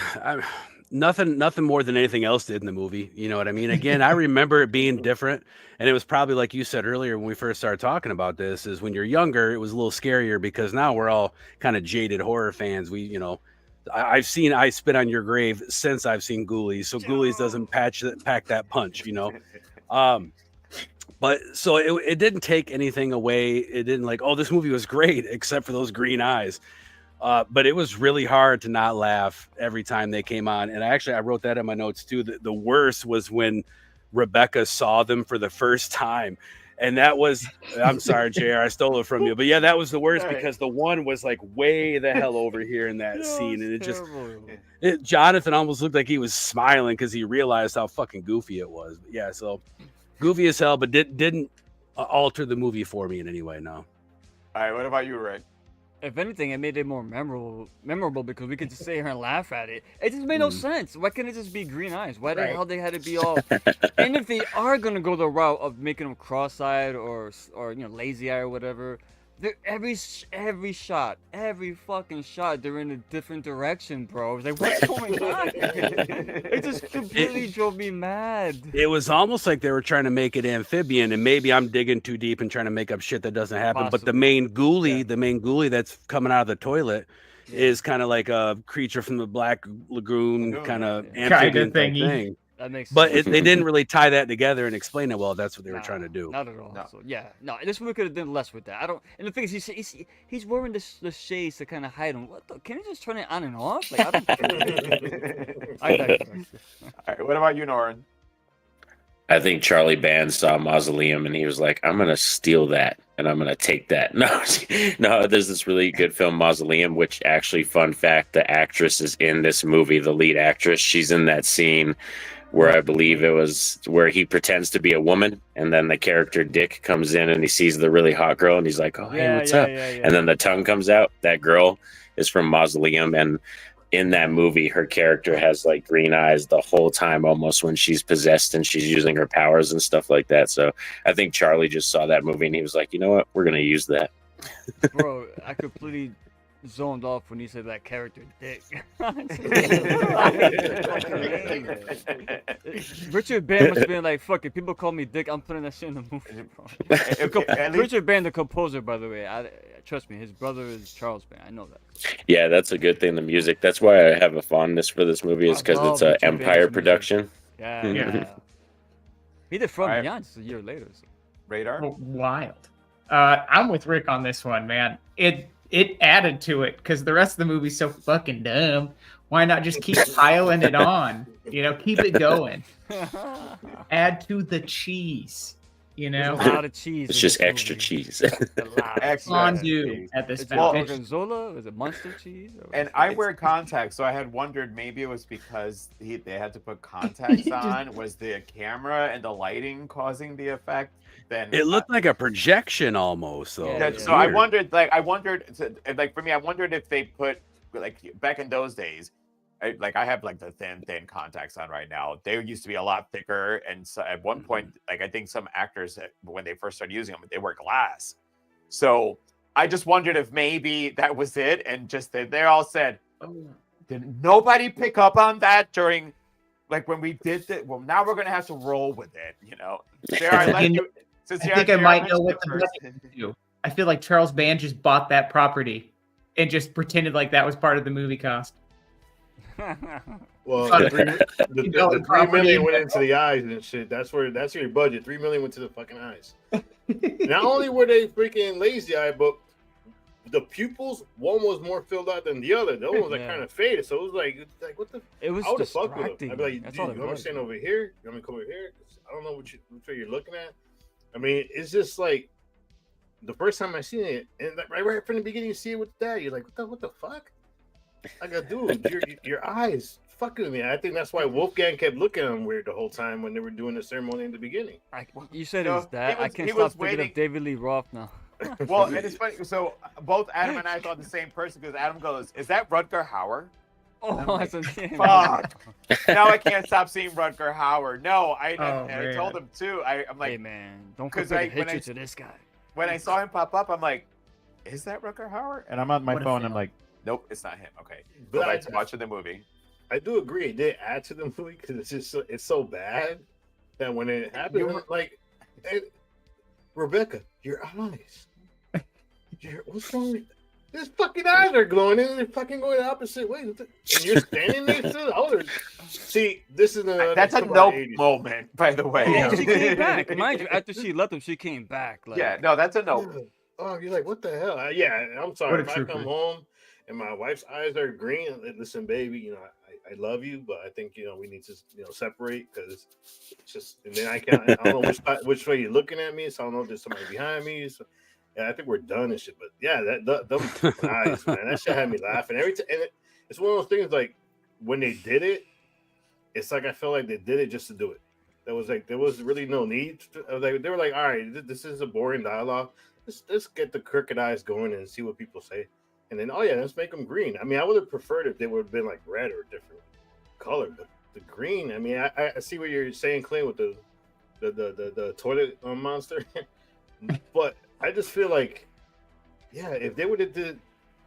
nothing more than anything else did in the movie. You know what I mean? Again, I remember it being different. And it was probably like you said earlier when we first started talking about this, is when you're younger, it was a little scarier because now we're all kind of jaded horror fans. We, you know, I've seen I Spit on Your Grave since I've seen Ghoulies. So Ghoulies doesn't pack that punch, you know? But so it didn't take anything away. It didn't like, oh, this movie was great, except for those green eyes. But it was really hard to not laugh every time they came on. And I wrote that in my notes too. The worst was when Rebecca saw them for the first time. And that was, I'm sorry, JR, I stole it from you. But yeah, that was the worst because the one was like way the hell over here in that scene. And Jonathan almost looked like he was smiling because he realized how fucking goofy it was. But yeah, so goofy as hell, but didn't alter the movie for me in any way, no. All right, what about you, Rick? If anything, it made it more memorable because we could just sit here and laugh at it. It just made no sense. Why couldn't it just be green eyes? Why the hell they had to be all? And if they are gonna go the route of making them cross-eyed or lazy eye or whatever, every shot, every fucking shot, they're in a different direction, bro. It's like, what's going on? It just completely drove me mad. It was almost like they were trying to make it amphibian, and maybe I'm digging too deep and trying to make up shit that doesn't happen. Possibly. But the main ghoulie that's coming out of the toilet is kind of like a creature from the Black Lagoon kind of amphibian thing. That makes but sense. they didn't really tie that together and explain it well. That's what they were trying to do. Not at all. No. So this movie could have done less with that. I don't. And the thing is, he's wearing the shades to kind of hide him. What the? Can he just turn it on and off? Like, I don't. I digress. All right, what about you, Norin? I think Charlie Band saw Mausoleum and he was like, I'm going to steal that and I'm going to take that. No, there's this really good film, Mausoleum, which actually, fun fact, the actress is in this movie, the lead actress. She's in that scene where I believe it was where he pretends to be a woman and then the character Dick comes in and he sees the really hot girl and he's like, oh, hey, what's up? And then the tongue comes out. That girl is from Mausoleum, and in that movie, her character has like green eyes the whole time, almost, when she's possessed and she's using her powers and stuff like that. So I think Charlie just saw that movie and he was like, you know what? We're going to use that. Bro, I completely zoned off when you said that character, Dick. Richard Band must have been like, fuck it, people call me Dick, I'm putting that shit in the movie, bro. Richard Band, the composer, by the way, trust me, his brother is Charles Band. I know that. Yeah, that's a good thing. The music. That's why I have a fondness for this movie, is because it's an Empire production. Yeah. He did From Beyond just a year later. So. Radar? Wild. I'm with Rick on this one, man. It added to it because the rest of the movie's so fucking dumb. Why not just keep piling it on? Keep it going. Add to the cheese. There's a lot of cheese. It's just extra cheese. Fondue at this point. Gorgonzola? Was it Munster cheese? And I wear contacts, so I had wondered maybe it was because they had to put contacts on. Was the camera and the lighting causing the effect? Then it looked like a projection almost. Though. Yeah, so I wondered, for me, I wondered if they put, like, back in those days, I have like the thin contacts on right now. They used to be a lot thicker, and so at one point, like, I think some actors, when they first started using them, they were glass. So I just wondered if maybe that was it, and just they all said, did nobody pick up on that during, like, when we did it? Well, now we're gonna have to roll with it, I think I might know what the do. I feel like Charles Band just bought that property and just pretended like that was part of the movie cost. Well, the 3 million went into the eyes and shit. That's your budget. 3 million went to the fucking eyes. Not only were they freaking lazy eye, but the pupils, one was more filled out than the other. The other ones like kind of faded. So it was like what the? It was I would have fucked with distracting. them. I'd be like, That's dude, all you it want me was. to stand over here? You want me to come over here? I don't know which way you're looking at. I mean, it's just like the first time I seen it, and like, right from the beginning, you see it with dad. You're like, what the fuck? Like, dude, your eyes fucking with me. I think that's why Wolfgang kept looking at him weird the whole time when they were doing the ceremony in the beginning. You said No, it was that. I can't he stop was thinking waiting. of David Lee Roth now. Well, and it's funny. So both Adam and I thought the same person because Adam goes, "Is that Rutger Hauer?" Oh, that's a Fuck. Now I can't stop seeing Rutger Hauer. No, I man. told him too. I'm like, Hey man, don't 'cause forget to when hit you I- to this guy. when I saw him pop up, I'm like, "Is that Rutger Hauer?" And I'm on my What a phone. fail. I'm like, "Nope, it's not him." Okay, But go back to watching the movie. I do agree it did add to the movie because it's just it's so bad that when it happened, You were- I'm like, hey, Rebecca, your eyes. What's wrong with his fucking eyes are glowing and they're fucking going the opposite way. And you're standing next to the others. See, this is That's a nope moment, by the way. Yeah, she came back. Mind you, after she left him, she came back. Like, Yeah, no, that's a nope. Oh, you're like, what the hell? Yeah, I'm sorry. What a If I trooper. come home and my wife's eyes are green, listen, baby, you know, I love you, but I think, you know, we need to, you know, separate because it's just, and then I don't know which way you're looking at me, so I don't know if there's somebody behind me. So, yeah, I think we're done and shit. But yeah, them eyes, man, that shit had me laughing every time. And it's one of those things like when they did it, it's like I felt like they did it just to do it. There was really no need. They were like, all right, this is a boring dialogue. Let's get the crooked eyes going and see what people say. And then, oh yeah, let's make them green. I mean, I would have preferred if they would have been like red or a different color, but the green. I mean, I see what you're saying, Clint, with the toilet monster. But I just feel like, yeah, if they would have did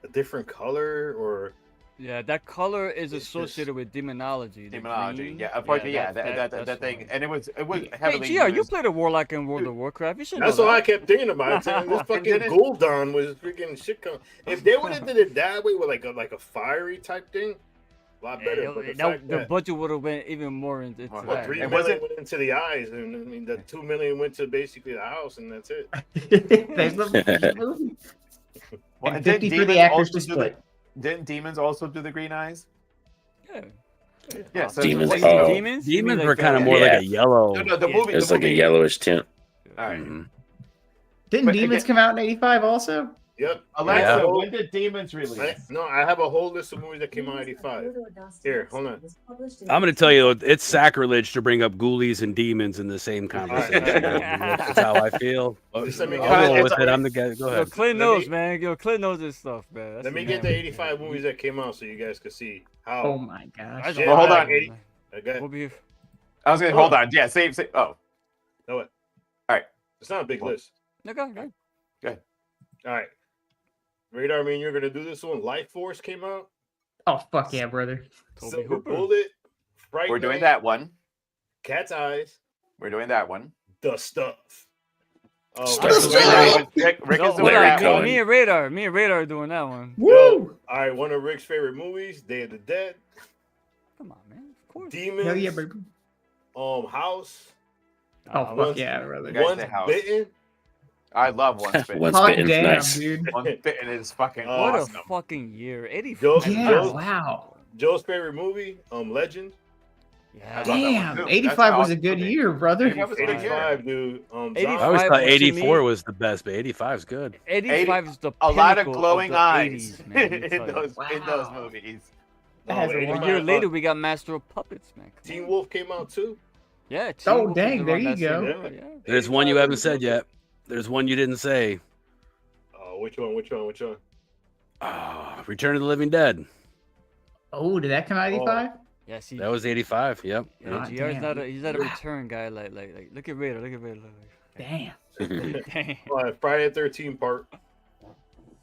a different color or yeah, that color is It's associated with demonology. the Demonology, green. yeah, unfortunately, yeah, that's that thing, why. and it was Hey, heavily. GR, you used. played a warlock in World of Warcraft. You should that's know all I that. kept thinking about. This fucking didn't- Gul'dan was freaking shit. If they would have did it that way with like a fiery type thing, a lot better. Yeah, but the the fact that budget would have went even more into Well, Well, that. $3 It million wasn't- went into the eyes, and I mean the $2 million went to basically the house, and that's it. There's the movie. Well, And didn't 50 for the Demons actors also to do split. Didn't Demons also do the green eyes? Yeah. Yeah, so Demons- Like, oh. Demons? You mean Demons like were kind of the- more Yeah. like a yellow. No, the Yeah. movie. It was the like a movie. yellowish tint. All right. Mhm. Didn't But Demons again- come out in '85 also? Yep. Alexa, Yeah. when did Demons release? No, I have a whole list of movies that came out in '85. Here, hold on. I'm going to tell you, it's sacrilege to bring up ghoulies and demons in the same conversation. That's how I feel. Just let me I'll get- roll it's with it. I'm the guy. Go Yo, ahead. Clint Let knows, me- man. Yo, Clint knows this stuff, man. That's Let me the get the man. 85 movies that came out so you guys can see how. Oh my gosh. That's Yeah, Well, hold all on. right, man. Okay. We'll be. I was gonna hold on. Yeah, save. Oh, No, what? All right. It's not a big Well, list. No, go ahead. All right. Radar, I mean, you're gonna do this one. Life Force came out. Oh fuck yeah, brother. Toby Silver Hooper. Bullet. Fright we're doing Night, that one. Cat's Eyes. We're doing that one. The Stuff. Oh, Stuff. Rick No, is doing hold Larry that on. Cohen. one. Me and Radar are doing that one. Woo! all right, one of Rick's favorite movies, Day of the Dead. Come on, man. Of course. Demons. Hell yeah, baby. House. Oh Once- fuck yeah, brother. guys Once say House. Bitten. I love One Spit. Once Hot Bitten's damn, nice. dude. One Bitten is fucking What awesome. a fucking year. 85. Joe- Yeah, Joe's- wow. Joe's favorite movie, Legend. Yeah. I love that one, Damn, too. 85 That's was a awesome good movie. year, brother. That was a good year. 85, dude. 85 I always thought to me- 84 was the best, but 85 is good. 85 is the A lot of pinnacle glowing the eyes 80s, man, let me in tell you. those Wow. movies. That has a A 85, year later, we got Master of Puppets, man. Come Teen on. Wolf came out too. Yeah. Oh, Teen Wolf dang, is there around you that same go. era, yeah. There's one you 85 haven't was said good. yet. There's one you didn't say. Oh, which one? Return of the Living Dead. Oh, did that come out '85? Yeah, see, That was 85. Yep. yeah, God GR's damn. not a, he's not a Wow. return guy. Like, look at Raider, look. Damn. Damn. Friday the 13th part.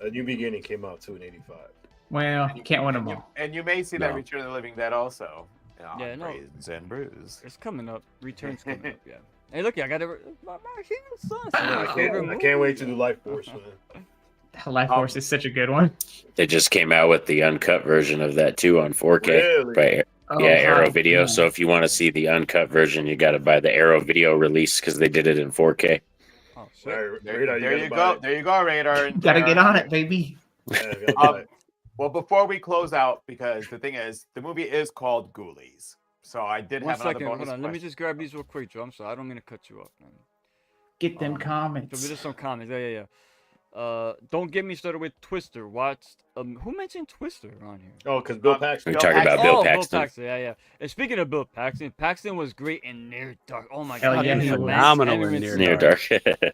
A New Beginning came out too in '85. Well, you can't win them all. And you may see that No. Return of the Living Dead also. Yeah, no. Praise and Bruise. It's coming up. Return's coming up. Yeah. Hey, look, I got it. My Human Son. I can't wait to do Life Force, man. Life Force is such a good one. They just came out with the uncut version of that too on 4K. Really? By, Oh, yeah, Arrow God. Video. Yeah. So if you want to see the uncut version, you got to buy the Arrow Video release because they did it in 4K. Oh, shit. All right, There, Radar, there gotta you buy go. it. There you go, Radar. Gotta get on it, baby. Well, before we close out, because the thing is, the movie is called Ghoulies. So I did One have another second, bonus hold on. Let me question. just grab these real quick, Joe. I'm sorry, I don't mean to cut you off, man. Get them So comments. there's some comments. Yeah. Don't get me started with Twister. Watched. Who mentioned Twister on here? Oh, because Bill Paxton. We're talking about Bill Oh, Paxton. Bill Paxton. Yeah. And speaking of Bill Paxton, Paxton was great in Near Dark. Oh my Hell god, yeah, him he and was. Lance Phenomenal in Henriksen. Near Dark.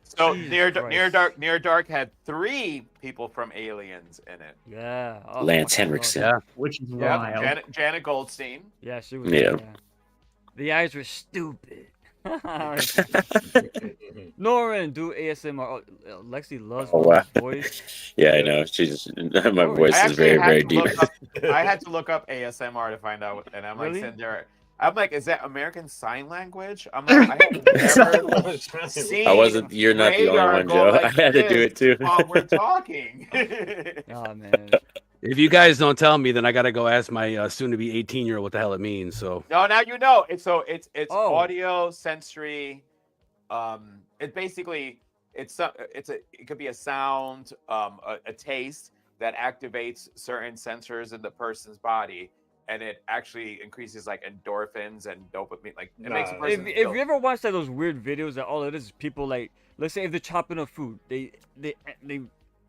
So Jesus Near Dark had 3 people from Aliens in it. Yeah. Oh, Lance fucking Henriksen. Yeah. Which is Yep, wild. Janet Goldstein. Yeah, she was. Yeah. The eyes were stupid. Norin, do ASMR. Oh, Lexi loves Oh, my wow. voice. Yeah, I know. She's my Oh, voice I is very, very to deep. I had to look up ASMR to find out, and I'm like Really? sitting there. I'm like, is that American Sign Language? I'm like, I have never seen. You're not the only radar one, go Joe. like I had to do this it too. while we're talking. Oh man. If you guys don't tell me, then I got to go ask my soon-to-be 18-year-old what the hell it means. So No, now you know. It's Oh. audio, sensory. It basically it could be a sound, a taste that activates certain sensors in the person's body, and it actually increases like endorphins and dopamine. Like it makes a person. If you ever watched those weird videos that all it is people like, let's say if they're chopping up food, they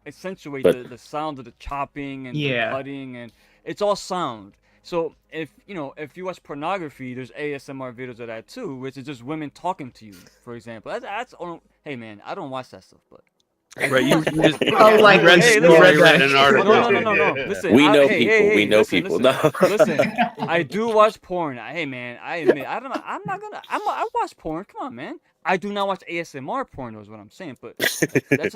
accentuate the sound of the chopping and the Yeah. cutting, and it's all sound. So if you watch pornography, there's ASMR videos of that too, which is just women talking to you, for example. That's hey man, I don't watch that stuff, but right, you just Oh, like you read, hey, you listen, read that in an article. No. Listen, We know hey, people. hey, We know listen, people. Listen, No. listen, I do watch porn. Hey man, I admit I watch porn. Come on, man. I do not watch ASMR porn, is what I'm saying. But that's just,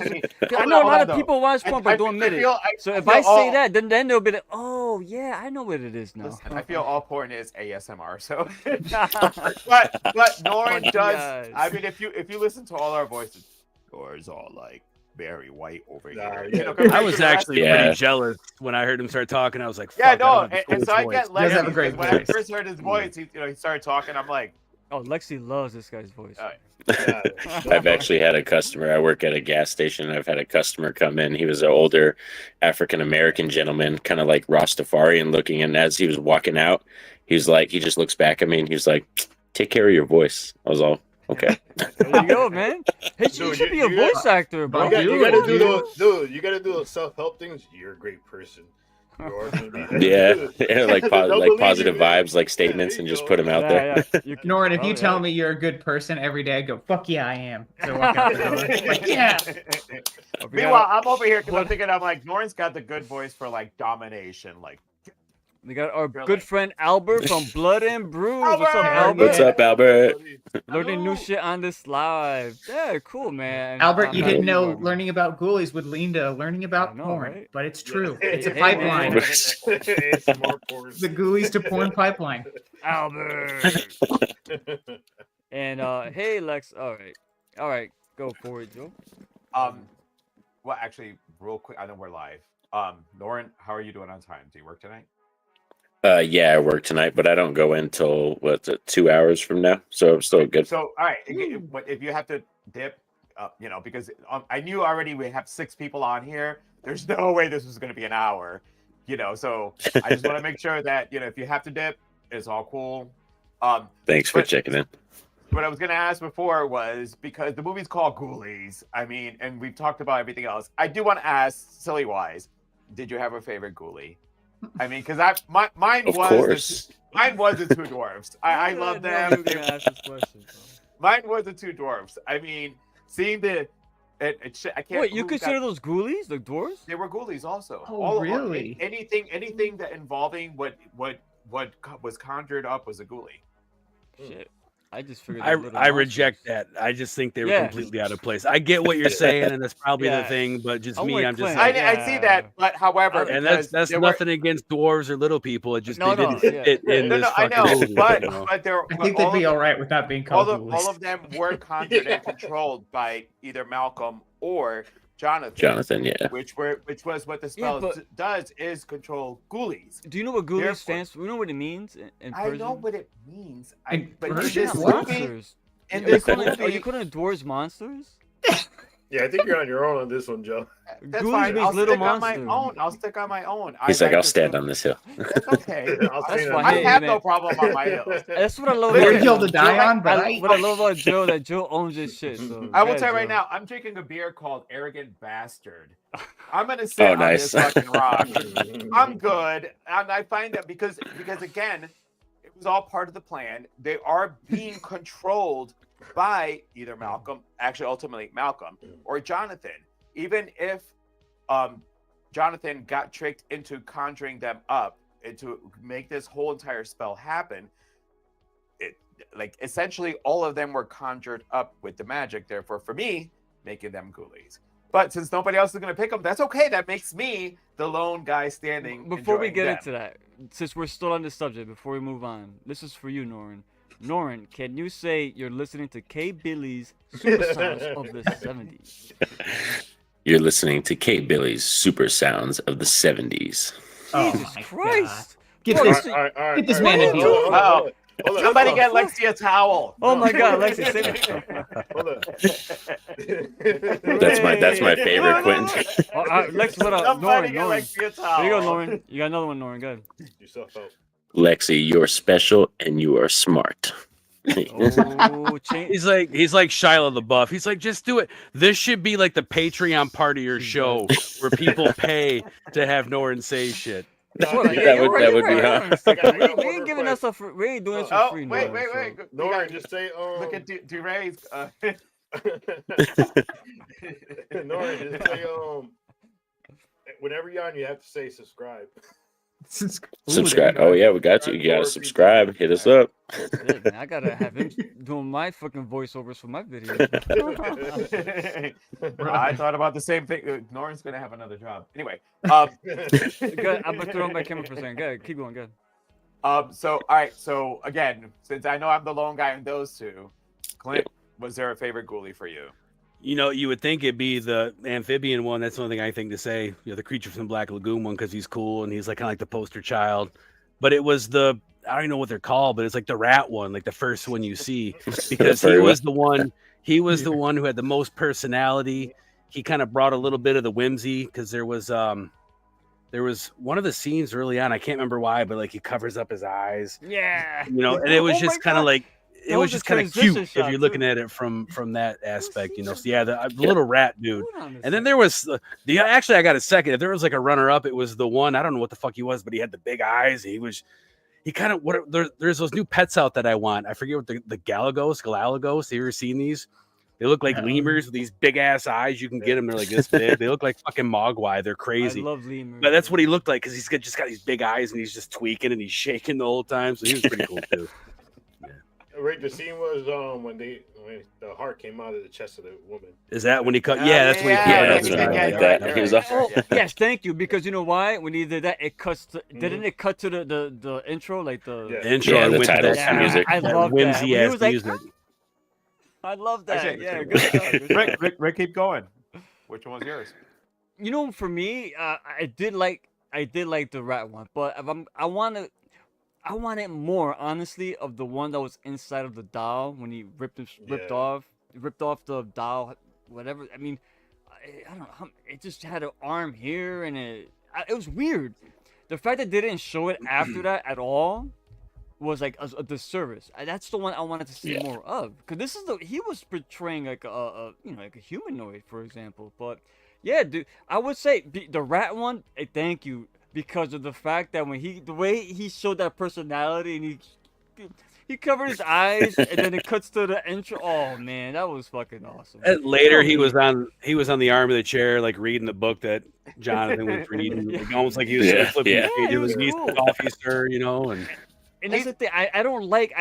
I know a lot of people watch porn, but don't admit it. So if I say that, then they'll be like, oh yeah, I know what it is now. Listen, I feel all porn is ASMR. So, but Norin does. I mean, if you listen to all our voices, yours all like very white over here. Yeah. I was actually Yeah. pretty jealous when I heard him start talking. I was like, Yeah, fuck, no, I don't have and the so I voice. get He does have a Lexi, great because when I voice. first heard his voice, he started talking. I'm like, Oh, Lexi loves this guy's voice. I've actually had a customer. I work at a gas station. I've had a customer come in. He was an older African American gentleman, kind of like Rastafarian looking. And as he was walking out, he just looks back at me and he's like, "Take care of your voice." I was all, okay. There you go, man. Hey, you should be a voice actor, bro. You gotta do those. You gotta do those self-help things. You're a great person. Yeah, like They'll like believe positive you, man. vibes, like statements, there and you just go. put them out there. You can- Norin, if oh, you yeah. tell me you're a good person every day, I go, fuck yeah, I am. So I walk out the door. Like, yeah. Meanwhile, I'm over here because I'm thinking, I'm like, Norin's got the good voice for like domination, like. We got our You're good like- friend Albert from Blood and Bruise. What's up, Albert! Albert? What's up, Albert? Learning new shit on this live. Yeah, cool, man. Albert, you How didn't you know are, man? learning about ghoulies would lean to learning about I know, porn, right? but it's true. It's a Hey, pipeline. man. It's more porn. The ghoulies to porn pipeline. Albert. And hey, Lex. All right, go for it, Joe. Well, actually, real quick, I know we're live. Norin, how are you doing on time? Do you work tonight? Yeah, I work tonight, but I don't go in till 2 hours from now, so I'm still good. So, all right, if you have to dip, because I knew already we have 6 people on here. There's no way this was going to be an hour, So I just want to make sure that if you have to dip, it's all cool. Thanks for but- checking in. What I was going to ask before was because the movie's called Ghoulies. I mean, and we've talked about everything else. I do want to ask, silly wise, did you have a favorite ghoulie? I mean, because mine Of was course. mine was the 2 dwarfs. I love them. You were gonna ask this question, bro. Mine was the 2 dwarfs. I mean, seeing I can't. Wait, you who consider got- those ghoulies, the dwarves? they were ghoulies also? Oh, really? Anything that involving what was conjured up was a ghoulie. Shit, I just figured. I reject that. I just think they were Yeah. completely out of place. I get what you're saying, and that's probably Yeah. the thing. But just I'm me, with I'm just Clint. like, I see that, but however, and because that's there were- nothing against dwarves or little people. It just No, they no, didn't yeah. fit in No, this I fucking know, movie. but you know? but there. I think all they'd be of- all right with not being called ghoulies. all of them were conjured and controlled by either Malcolm or Jonathan, yeah. which was what the spell but- does is control ghoulies. Do you know what ghoulies Therefore- stands for? You know what it means in I Persian? know what it means. In But in Persian? this What? movie, Monsters. in Are you this calling movie, dwarves monsters? Yeah, I think you're on your own on this one, Joe. That's Ghoulies fine. means I'll little stick on my monster. own. I'll stick on my own. He's like, I'll stand on this hill. That's okay. I'll That's stand why on I Hey, have man. no problem on my hills. That's what I love Weird about hill Joe. to die on, but What I love about Joe, that Joe owns his shit. So I will yeah, tell you right Joe. now, I'm drinking a beer called Arrogant Bastard. I'm gonna sit Oh, on nice. this fucking rock. I'm good, and I find that because again, it was all part of the plan. They are being controlled by either Malcolm, actually ultimately Malcolm, or Jonathan. Even if Jonathan got tricked into conjuring them up and to make this whole entire spell happen, it like essentially all of them were conjured up with the magic. Therefore, for me, making them ghoulies. But since nobody else is going to pick them, that's okay. That makes me the lone guy standing. Before we enjoying get them. into that, since we're still on this subject, before we move on, this is for you, Norin. Norin, can you say you're listening to K. Billy's Super Sounds of the 70s? You're listening to Kate Billy's Super Sounds of the 70s. Oh Jesus my Christ. Get Bro, this, you All right, get this all man right, a deal. hold on, hold on, hold on. Somebody Oh, get Lexi a towel. Oh No. my God, Lexi, say that. Hold on. That's my favorite, Quentin. Lex, what up? Somebody Norin, get Norin. Lexi a towel. Here you go, Norin. You got another one, Norin. Go ahead. Yourself out. Lexi, you're special and you are smart. Oh, change. He's like Shia LaBeouf. He's like, just do it. This should be like the Patreon part of your show where people pay to have Norin say shit. Well, That yeah, would- that would be Hold on a second. I got We one ain't giving request. us we ain't doing this for Oh, free. wait, Norin, wait, so- wait. We Norin, got- just say Look at DeRay's. Norin, just say whenever you're on, you have to say subscribe. Subscribe. Oh, yeah, we got you. You got to subscribe. Hit us up. Shit, man, I gotta have him doing my fucking voiceovers for my videos. I thought about the same thing. Norin's gonna have another job. Anyway, Good. I'm gonna throw on my camera for a second. Go ahead, keep going. Good. so all right. So again, since I know I'm the lone guy in those two, Clint, was there a favorite ghoulie for you? You know, you would think it'd be the amphibian one. That's the only thing I think to say. You know, the creature from the Black Lagoon one because he's cool and he's like kind of like the poster child. But it was the I don't even know what they're called, but it's like the rat one, like the first one you see, because he was the one. He was the one who had the most personality. He kind of brought a little bit of the whimsy because there was one of the scenes early on. I can't remember why, but like he covers up his eyes. Yeah. You know, and it was Oh just my kind of God. like. It That was was a just kind of transition cute if shot, you're looking too. at it from that aspect, you know. So yeah, the little rat dude. Hold on a And then second. there was the actually I got a second. If there was like a runner up, it was the one I don't know what the fuck he was, but he had the big eyes. He kind of there's those new pets out that I want. I forget what the Galagos. Have you ever seen these? They look like lemurs with these big ass eyes. You can get them. They're like this big. They look like fucking mogwai. They're crazy. I love lemurs. But that's what he looked like because he's just got these big eyes and he's just tweaking and he's shaking the whole time. So he was pretty cool too. Right, the scene was when the heart came out of the chest of the woman. Is that when he cut? Oh, Yeah, that's when he yeah, cut yeah, it that's up. right, Yeah, like right, that. right, He was right. all- Oh, yes, thank you. Because you know why? When he did that, it cuts. Didn't it cut to the intro, like the? Yeah. The intro Yeah, and the went to titles, that music. I that love that. whimsy When he ass was like, music. I love that. Actually, Yeah, good stuff. Good stuff. Rick, keep going. Which one was yours? You know, for me, I did like the rat one, but if I wanted more, honestly, of the one that was inside of the doll when he ripped Yeah. off the doll, whatever. I mean, I don't know. It just had an arm here, and it was weird. The fact that they didn't show it after that at all was like a disservice. That's the one I wanted to see more of, because he was portraying like like a humanoid, for example. But yeah, dude, I would say the rat one. Thank you. Because of the fact that the way he showed that personality and he covered his eyes and then it cuts to the intro. Oh man, that was fucking awesome. And later, he was on the arm of the chair, like reading the book that Jonathan was reading, like, almost like he was Yeah, flipping yeah. the page. Yeah, It was it was me, cool. coffee, sir, you know. And that's the thing. I don't like.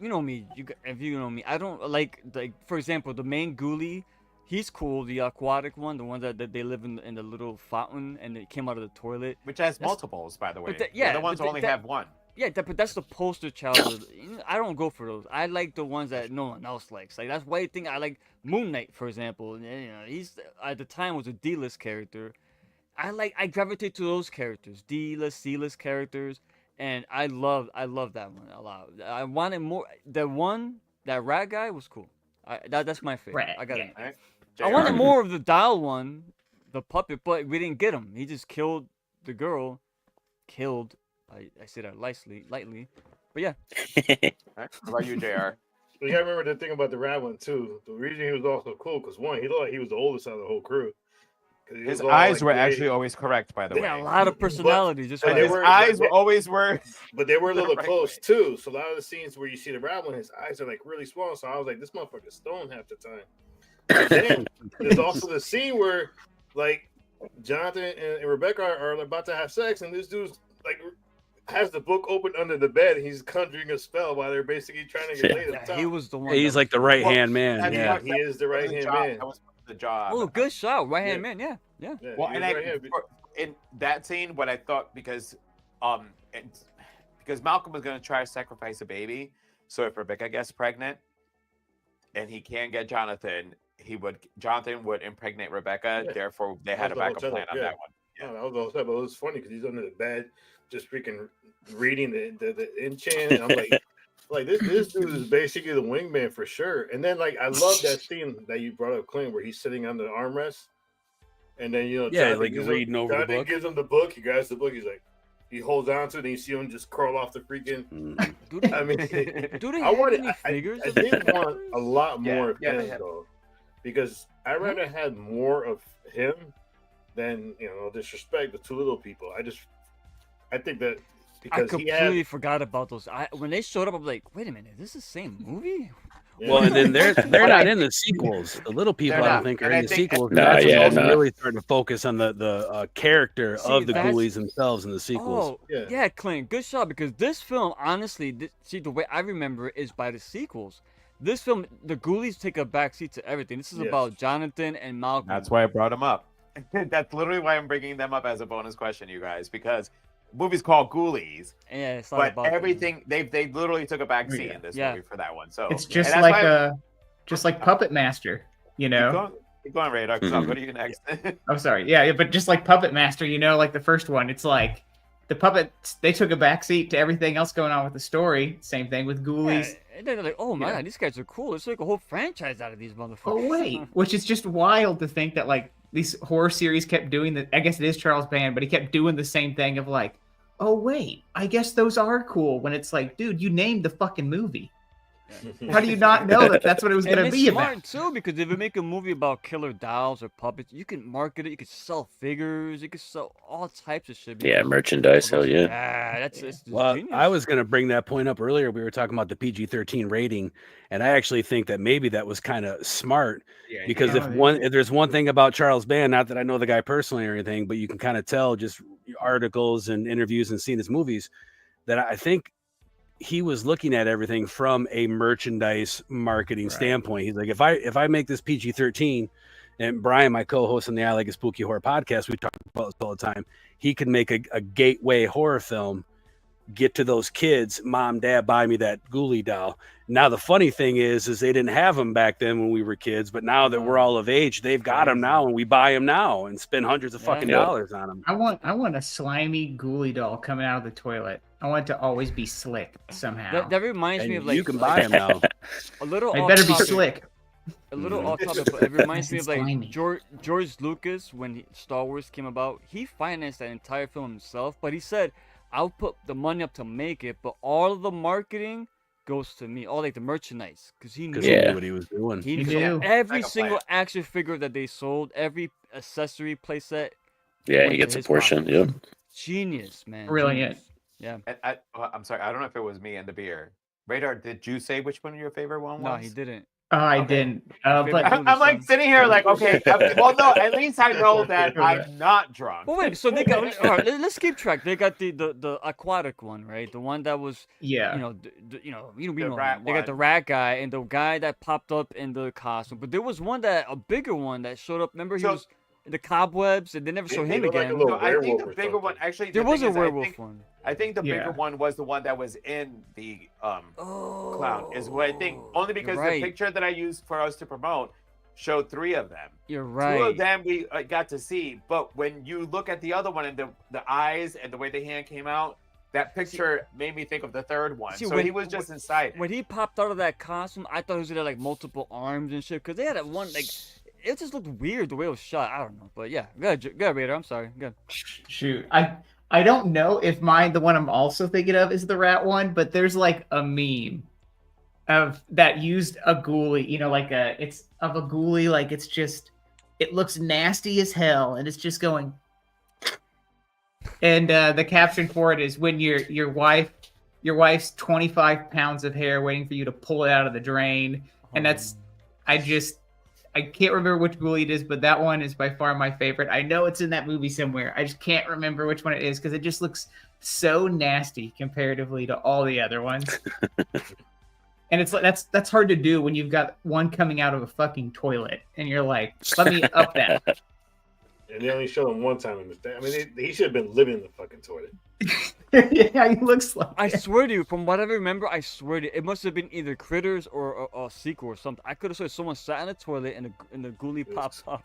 You know me. If you know me, I don't like for example, the main ghoulie. He's cool. The aquatic one, the one that they live in the little fountain and it came out of the toilet. Which has multiples, by the way. yeah, the other ones but only that- have one. Yeah, but that's the poster child. I don't go for those. I like the ones that no one else likes. Like that's why I think I like Moon Knight, for example. And, you know, he's at the time was a D-list character. I gravitate to those characters, D-list, C-list characters, and I love that one a lot. I wanted more. That rat guy was cool. That's my favorite. Rat, I got yeah. it. Right. I wanted more of the doll one, the puppet, but we didn't get him. He just killed the girl. Killed. I say that lightly. But yeah. How about you, JR? You gotta remember the thing about the rat one too. The reason he was also cool because one, he looked like he was the oldest out of the whole crew. His eyes were actually always correct, by the way. Yeah, a lot of personality. Just and like his eyes were always but they were a little right close way. too. So a lot of the scenes where you see the rat one, his eyes are like really small. So I was like, this motherfucker's stone half the time. And then there's also the scene where like Jonathan and Rebecca are about to have sex, and this dude's like has the book open under the bed. And he's conjuring a spell while they're basically trying to get laid. Yeah, he was the one. He's like the right hand man. Yeah, he is the right hand man. That was the job. Oh, good shot, right hand man. Yeah. Well, and in that scene, what I thought because Malcolm was going to try to sacrifice a baby, so if Rebecca gets pregnant and he can't get Jonathan, Jonathan would impregnate Rebecca. Yeah. Therefore, they had a backup plan on that one. Yeah, that was all set, but it was funny because he's under the bed, just freaking reading the enchant. And I'm like this dude is basically the wingman for sure. And then like I love that scene that you brought up, Clint, where he's sitting on the armrest, and then Jonathan like reading over the book. Gives him the book. He grabs the book. He's like, he holds on to it, and you see him just curl off the freaking. Dude, I mean, I did want a lot more of him though, because I rather had more of him than disrespect the two little people. I think that because I completely forgot about those. When they showed up, I'm like, wait a minute, this is the same movie? Yeah. Well, and then they're not in the sequels. The little people, I don't think, are in the sequels. That's really starting to focus on the character of the Ghoulies themselves in the sequels. Oh, yeah, Clint, good shot, because this film, honestly, the way I remember it is by the sequels. This film, the Ghoulies take a backseat to everything. This is about Jonathan and Malcolm. That's why I brought them up. That's literally why I'm bringing them up as a bonus question, you guys, because the movie's called Ghoulies. Yeah, it's not about everything. They literally took a backseat in this movie for that one. So it's just like Puppet Master, Keep going, Radar, because I'll go to you next. I'm sorry. Yeah, but just like Puppet Master, like the first one, it's like the puppets, they took a backseat to everything else going on with the story. Same thing with Ghoulies. Yeah, and they're like, oh man, these guys are cool. It's like a whole franchise out of these motherfuckers. Oh wait, which is just wild to think that like these horror series kept doing that. I guess it is Charles Band, but he kept doing the same thing of like, oh wait, I guess those are cool. When it's like, dude, you named the fucking movie. How do you not know that that's what it was going to be about? It's smart too, because if you make a movie about killer dolls or puppets, you can market it. You can sell figures. You can sell all types of shit. Yeah, merchandise. Hell yeah. It's well, genius. I was going to bring that point up earlier. We were talking about the PG-13 rating, and I actually think that maybe that was kind of smart because if there's one thing about Charles Band, not that I know the guy personally or anything, but you can kind of tell just articles and interviews and seeing his movies that I think he was looking at everything from a merchandise marketing standpoint. He's like, if I make this PG-13, and Brian, my co-host on the I Like a Spooky Horror podcast, we talk about this all the time. He can make a gateway horror film, get to those kids. Mom, Dad, buy me that Ghoulie doll. Now the funny thing is they didn't have them back then when we were kids, but now that we're all of age, they've got them now, and we buy them now and spend hundreds of fucking dollars on them. I want a slimy Ghoulie doll coming out of the toilet. I want it to always be slick somehow. That reminds me of like you can buy them now. A little. It better be slick. A little off topic, but it reminds me of like George Lucas when Star Wars came about. He financed that entire film himself, but he said, "I'll put the money up to make it, but all of the marketing goes to me, all like the merchandise, because he knew what he was doing. He knew every single action figure that they sold, every accessory playset. Yeah, he gets a portion. Yep. Genius, man. Brilliant. Yeah. I'm sorry, I don't know if it was me and the beer. Radar, did you say which one of your favorite one was? No, he didn't. Oh, I didn't. But I'm like sitting here like, okay, well, no, at least I know that I'm not drunk. Well, wait, so they got, all right, let's keep track. They got the aquatic one, right? The one that was, we know, they got the rat guy and the guy that popped up in the costume. But there was a bigger one that showed up. Remember, he was in the cobwebs, and they never showed him again. No, I think the bigger one, actually, there was a werewolf one. I think the bigger one was the one that was in the clown, is what I think. Only because the picture that I used for us to promote showed 3 of them. You're right. 2 of them we got to see, but when you look at the other one and the eyes and the way the hand came out, that picture made me think of the 3rd one. So he was just inside. When he popped out of that costume, I thought he was gonna like multiple arms and shit, because they had one like. it just looked weird the way it was shot. I don't know, but yeah, go ahead, Raider. I'm sorry. Good. Shoot, I don't know if the one I'm also thinking of is the rat one, but there's like a meme of that used a ghoulie, it's of a ghoulie, like it's just, it looks nasty as hell, and it's just going. And the caption for it is when your wife's 25 pounds of hair waiting for you to pull it out of the drain, and that's, I can't remember which ghoulie it is, but that one is by far my favorite. I know it's in that movie somewhere. I just can't remember which one it is because it just looks so nasty comparatively to all the other ones. And it's like that's hard to do when you've got one coming out of a fucking toilet, and you're like, let me up that. And they only showed him one time in the thing. I mean, he should have been living in the fucking toilet. Yeah, he looks like. I swear to you, from what I remember, I swear to you, it must have been either Critters or a sequel or something. I could have saw someone sat in a toilet and the ghoulie pops up.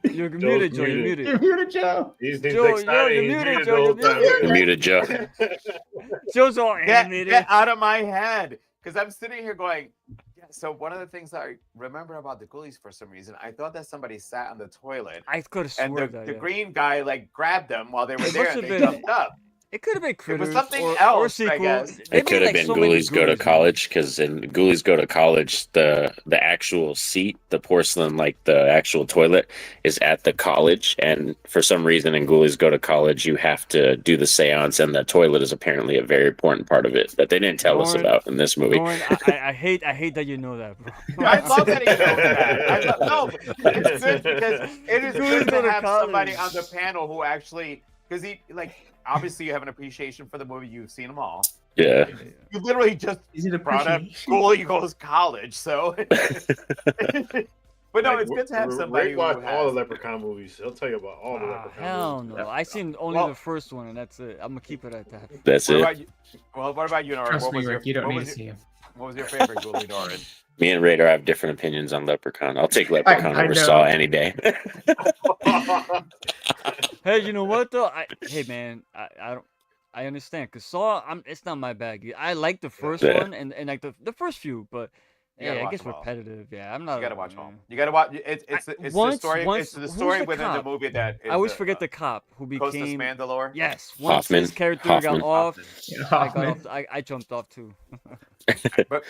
You're muted, Joe. You're muted. You're muted, Joe. Joe, you're muted, Joe. You're muted, Joe. Joe's all animated. Get out of my head, because I'm sitting here going. Yeah, so one of the things that I remember about the Ghoulies, for some reason, I thought that somebody sat on the toilet. I could have and sworn that. the green guy like grabbed them while they were It there, must and have they been- jumped up. It could have been Critters was something or else, I sequel. guess. They It could made, have been so many Ghoulies Go to Ghoulies, College, because in Ghoulies Go to College, the actual seat, the porcelain, like the actual toilet, is at the college. And for some reason in Ghoulies Go to College, you have to do the seance, and the toilet is apparently a very important part of it that they didn't tell us Norin- about in this movie. Norin, I hate that you know that, bro. I love that he knows that. No, it's good because it is good to have somebody on the panel who actually, because he obviously you have an appreciation for the movie. You've seen them all. Yeah. You literally just Is it brought up appreciation? Ghoulie Goes College, so. But no, it's good to have somebody Ray who watched all the has. Leprechaun movies. He'll tell you about all the Leprechaun Hell movies. no! I seen only Well- the first one, and that's it. I'm gonna keep it at that. That's What it. about you? Well, what about you, Norin? Trust What me, was your, Rick, you don't what need was to see your, him. what was your favorite Ghoulie, Norin? Me and Raider have different opinions on Leprechaun. I'll take Leprechaun I over know. Saw any day. Hey, you know what though? Hey man, I understand because Saw, it's not my bag. I like the first Yeah. one and like the first few, but You gotta yeah, it watch gets them all. repetitive. Yeah, I'm not. You gotta watch them. You gotta watch. It's the story. Once- It's the who's story the within cop? the movie that. Is I always forget the cop who Costas became. Mandalore. Yes, once Hoffman. his character Hoffman. got off, Yeah, I got Hoffman. off. I jumped off too. But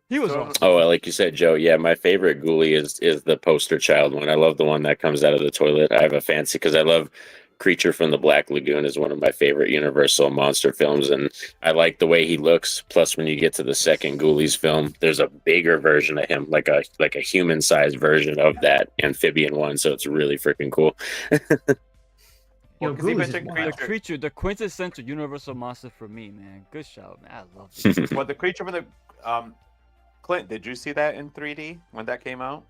He was So- awesome. Oh, well, like you said, Joe. Yeah, my favorite Ghoulie is the poster child one. I love the one that comes out of the toilet. I have a fancy because I love Creature from the Black Lagoon is one of my favorite Universal monster films, and I like the way he looks. Plus, when you get to the second Ghoulies film, there's a bigger version of him, like a human-sized version of that amphibian one. So it's really freaking cool. Yo, 'cause he Ghoulies is mentioned wild. The creature, the quintessential Universal monster for me, man. Good shout, man. I love it. well, the creature from the Clint, did you see that in 3D when that came out?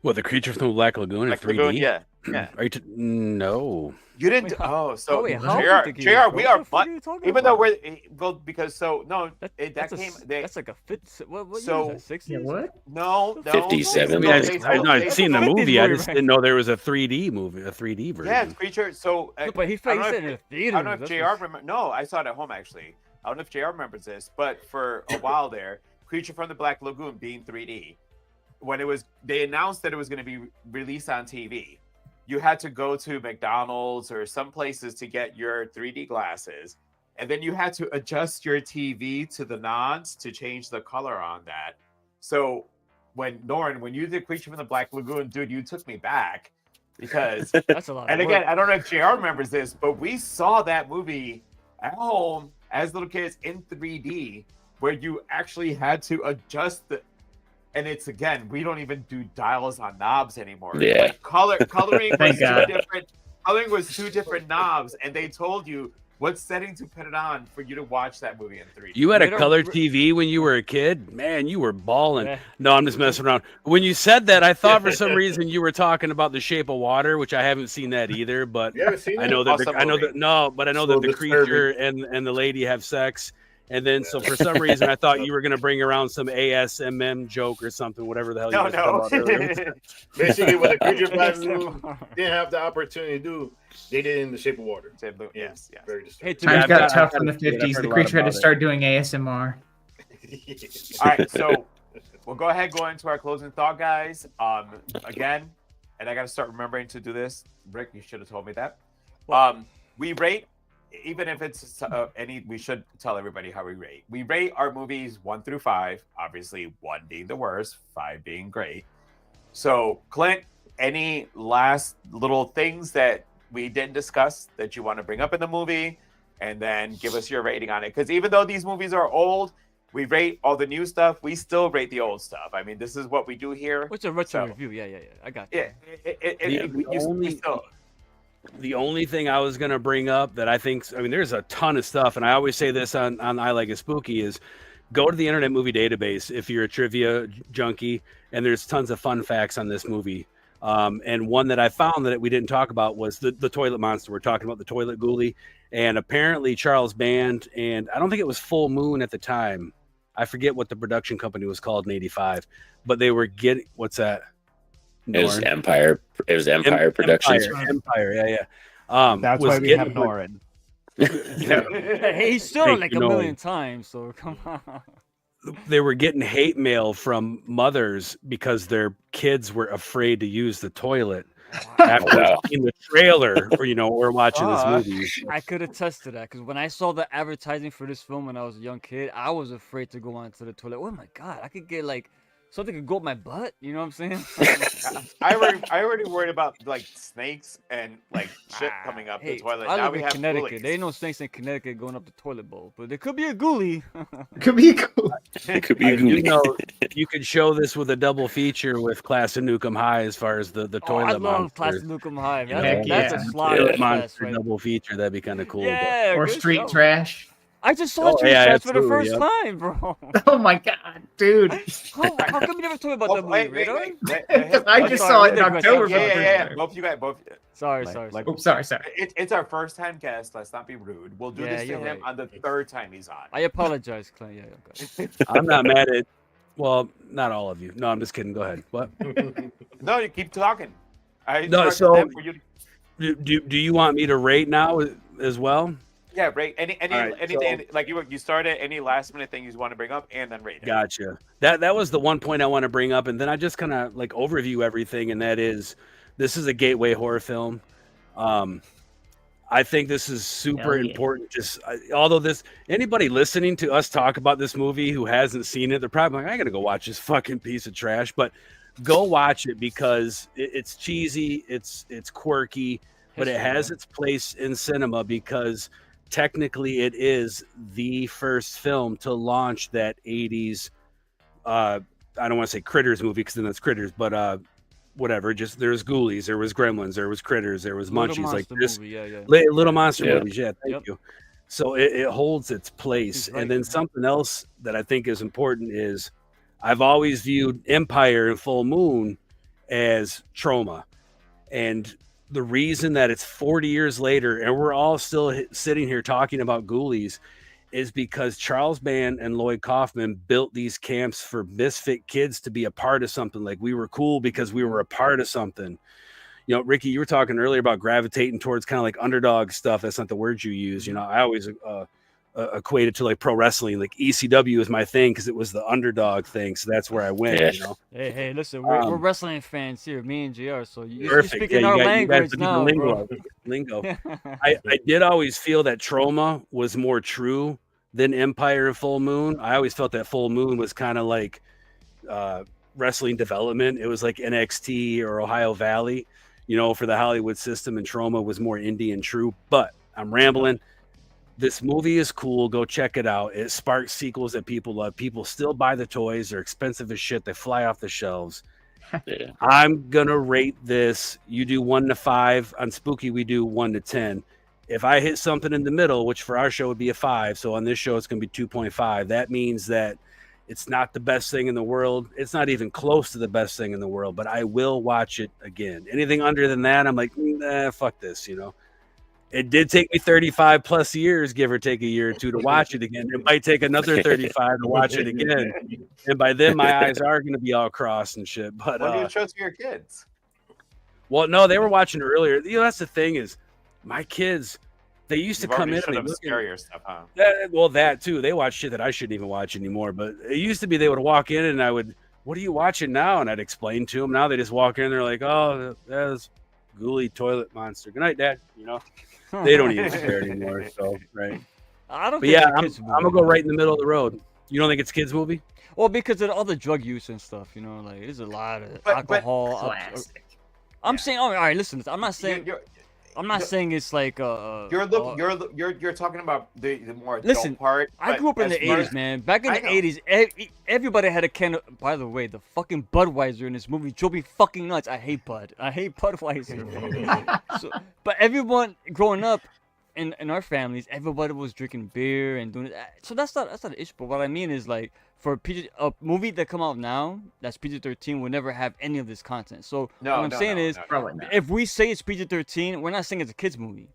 What, the Creature from the Black Lagoon in Like 3D? Lagoon? Yeah. Yeah. Are you no. You didn't. Wait, how- so wait, how JR, old did he JR, was? we What are. the fuck are you talking Even though about? we're well, because so no, That, that that's came. that's like a fit. What So- year is that? 60s? Yeah, what? No, no. 57. I mean, They- I've seen the 50s movie. I movie, just right? didn't know there was a 3D movie, a 3D version. Yeah, it's creature. So, No, but he I don't faced know it in if- a theater. I don't know if JR remember. No, I saw it at home actually. I don't know if JR remembers this, but for a while there, Creature from the Black Lagoon being 3D, when they announced that it was going to be released on TV, you had to go to McDonald's or some places to get your 3D glasses, and then you had to adjust your TV to the nods to change the color on that. So, when you did Creature from the Black Lagoon, dude, you took me back because. That's a lot. And of again, work. I don't know if JR remembers this, but we saw that movie at home as little kids in 3D, where you actually had to adjust and it's again, we don't even do dials on knobs anymore. Yeah. Like coloring was Thank God. Coloring was two different knobs, and they told you what setting to put it on for you to watch that movie in 3D. You had They a don't color re- TV when you were a kid? Man, you were balling. Yeah. No, I'm just messing around. When you said that, I thought for some reason you were talking about The Shape of Water, which I haven't seen that either. But You haven't seen I it? know that Awesome movie. I know that So the disturbing. creature and the lady have sex. And then, so for some reason, I thought you were going to bring around some ASMM joke or something, whatever the hell you No, were talking about earlier. no. Basically, what the Creature from the Black Lagoon didn't have the opportunity to do, they did it in The Shape of Water. Yes, yes. Very Hey, disturbing. to Yeah, Times I've got got- tough I've in the heard a lot 50s. The creature had to about it. start doing ASMR. All right, so We'll go ahead, go into our closing thought, guys. Again, and I got to start remembering to do this. Rick, you should have told me that. We rate, even if it's we should tell everybody how we rate. We rate our movies 1 through 5, obviously 1 being the worst, 5 being great. So, Clint, any last little things that we didn't discuss that you want to bring up in the movie, and then give us your rating on it? Because even though these movies are old, we rate all the new stuff. We still rate the old stuff. I mean, this is what we do here. What's a retro review? Yeah. I got you. Yeah. The only thing I was going to bring up that I think, there's a ton of stuff, and I always say this on I Like It Spooky, is go to the Internet Movie Database if you're a trivia junkie, and there's tons of fun facts on this movie. And one that I found that we didn't talk about was the toilet monster. We're talking about the toilet ghoulie, and apparently Charles Band, and I don't think it was Full Moon at the time. I forget what the production company was called in '85, but they were getting, what's that? It was Empire. It was Empire Productions. Empire, yeah. That's why we have Norin. He's still like a million times, so come on. They were getting hate mail from mothers because their kids were afraid to use the toilet after seeing the trailer, or watching this movie. I could attest to that, because when I saw the advertising for this film when I was a young kid, I was afraid to go onto the toilet. Oh my god, I could get something could go up my butt. You know what I'm saying? I already worried about snakes and shit coming up the toilet. I now live we in have Connecticut. ghoulies. There ain't no snakes in Connecticut going up the toilet bowl, but there could be a ghoulie. Could be cool. It could be a ghoulie. You could show this with a double feature with Class of Nukem High as far as the toilet I love monster. Class of Nukem High. Yeah. That's a slide. Toilet monster double feature. That'd be kind of cool. Yeah, Or good Street show. Trash. I just saw Street Trash for the absolutely, first time, bro. Oh my god, dude. How come you never told me about that movie, Radar? Because I just saw it in October. Yeah. Both you guys. Sorry. Sorry. It's our first time guest. Let's not be rude. We'll do this to you're him right. on the 3rd time he's on. I apologize, Clint. Yeah, okay. I'm not mad at. Well, not all of you. No, I'm just kidding. Go ahead. What? No, you keep talking. Do you want me to rate now as well? Yeah, rate anything so, you started. Any last minute thing you want to bring up, and then rate it. Gotcha. That was the one point I want to bring up, and then I just kind of overview everything, and that is, this is a gateway horror film. I think this is super important. Just although anybody listening to us talk about this movie who hasn't seen it, they're probably like, I gotta go watch this fucking piece of trash. But go watch it because it's cheesy, it's quirky, but it has its place in cinema because technically it is the first film to launch that 80s I don't want to say Critters movie because then that's Critters, but whatever, just there's Ghoulies, there was Gremlins, there was Critters, there was Munchies, like this Little Monster movies. Thank you. So it holds its place. And then something else that I think is important is I've always viewed Empire and Full Moon as trauma, and the reason that it's 40 years later and we're all still sitting here talking about Ghoulies is because Charles Band and Lloyd Kaufman built these camps for misfit kids to be a part of something. Like, we were cool because we were a part of something. Ricky, you were talking earlier about gravitating towards kind of like underdog stuff. That's not the word you use. I always equated to pro wrestling. Like ECW is my thing because it was the underdog thing. So that's where I went. Hey, listen, we're wrestling fans here, me and JR. So you're perfect. speaking our language now, lingo. I did always feel that Trauma was more true than Empire and Full Moon. I always felt that Full Moon was kind of like wrestling development. It was like NXT or Ohio Valley, for the Hollywood system, and Trauma was more indie and true. But I'm rambling. This movie is cool. Go check it out. It sparks sequels that people love. People still buy the toys. They're expensive as shit. They fly off the shelves. Yeah. I'm going to rate this. You do 1 to 5. On Spooky, we do 1 to 10. If I hit something in the middle, which for our show would be a 5, so on this show it's going to be 2.5. That means that it's not the best thing in the world. It's not even close to the best thing in the world, but I will watch it again. Anything under than that, I'm like, fuck this, It did take me 35 plus years, give or take a year or two, to watch it again. It might take another 35 to watch it again. And by then, my eyes are going to be all crossed and shit. But what do you show to your kids? Well, no, they were watching earlier. That's the thing is, my kids, They used You've to come already in showed and them they look scarier stuff, huh? well, that too. They watch shit that I shouldn't even watch anymore. But it used to be they would walk in and I would, what are you watching now? And I'd explain to them. Now they just walk in and they're like, oh, that's Ghoulie toilet monster. Good night, Dad. You know, they don't even care anymore. So, right. I don't But think yeah, it's a I'm kids movie. gonna go right in the middle of the road. You don't think it's a kids movie? Well, because of all the drug use and stuff, you know, like there's a lot of But alcohol. Classic. I'm saying, all right, listen, I'm not saying, I'm not saying it's like You're talking about the more adult listen, part. I grew up in the 80s, man. Back in the 80s, everybody had a can of, by the way, the fucking Budweiser in this movie drove me fucking nuts. I hate Bud. I hate Budweiser. But everyone growing up in our families, everybody was drinking beer and doing it. So that's not an issue. But what I mean is, like, for a movie that come out now that's PG-13 will never have any of this content. So what I'm saying is, if we say it's PG-13, we're not saying it's a kids movie.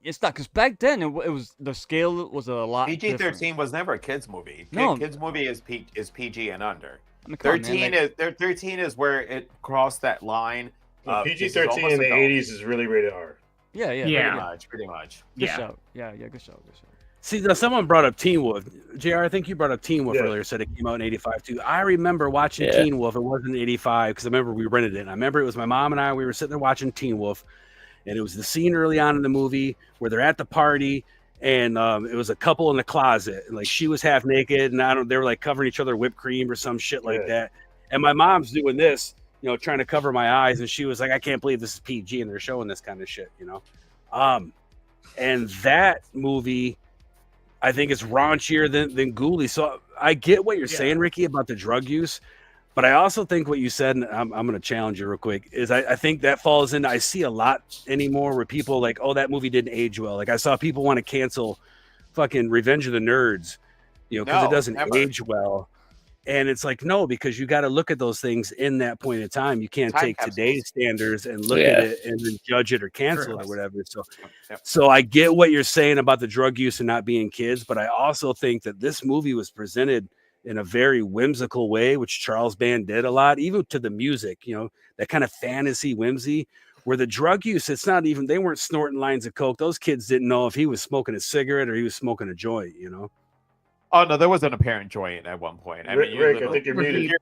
It's not, because back then it was the scale was a lot. PG-13 different. was never a kids movie. No, kids movie is PG and under. I mean, come on, 13 man, like, 13 is where it crossed that line. PG-13 in the 80s is really rated R. Yeah. Pretty much. Good shout. Yeah, good shout. See, now someone brought up Teen Wolf. JR, I think you brought up Teen Wolf earlier, said it came out in 85 too. I remember watching Teen Wolf. It wasn't 85 because I remember we rented it. And I remember it was my mom and I. We were sitting there watching Teen Wolf. And it was the scene early on in the movie where they're at the party. And it was a couple in the closet. Like she was half naked. And they were like covering each other with whipped cream or some shit like that. And my mom's doing this, you know, trying to cover my eyes. And she was like, I can't believe this is PG. And they're showing this kind of shit, you know. And that movie, I think it's raunchier than Ghoulies. So I get what you're saying, Ricky, about the drug use, but I also think what you said, and I'm going to challenge you real quick, is I think that falls into, I see a lot anymore where people like, oh, that movie didn't age well. Like I saw people want to cancel fucking Revenge of the Nerds, you know, because it doesn't age well. And it's like, no, because you got to look at those things in that point in time. You can't take today's standards and look at it and then judge it or cancel it or whatever. So I get what you're saying about the drug use and not being kids, but I also think that this movie was presented in a very whimsical way, which Charles Band did a lot, even to the music, you know, that kind of fantasy whimsy, where the drug use, it's not even, they weren't snorting lines of coke. Those kids didn't know if he was smoking a cigarette or he was smoking a joint, you know? Oh no, there was an apparent joint at one point. I mean, Rick, I think you're muted.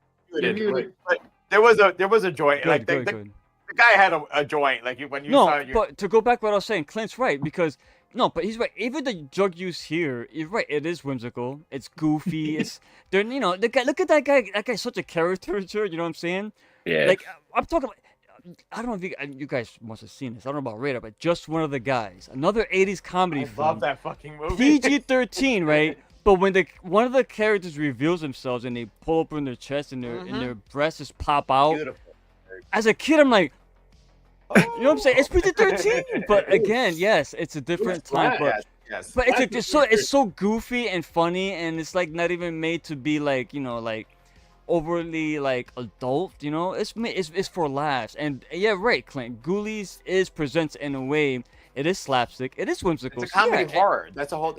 But there was a joint. Like the guy had a joint. Like when you saw your... but to go back to what I was saying, Clint's right, because but he's right. Even the drug use here, you're right. It is whimsical. It's goofy. It's you know, the guy. Look at that guy. That guy's such a caricature. You know what I'm saying? Yeah. Like I'm talking about. I don't know if you guys must have seen this. I don't know about Radar, but Just One of the Guys, another '80s comedy film. I love that fucking movie. PG-13, right? But when one of the characters reveals themselves and they pull open their chest and their breasts just pop out. Beautiful. As a kid, I'm like, you know what I'm saying? It's PG-13, but again, yes, it's a different time. But it's so goofy and funny, and it's like not even made to be like, you know, like overly like adult. You know, it's for laughs. And yeah, right, Clint. Ghoulies is presented in a way. It is slapstick. It is whimsical. It's a comedy horror. That's a whole.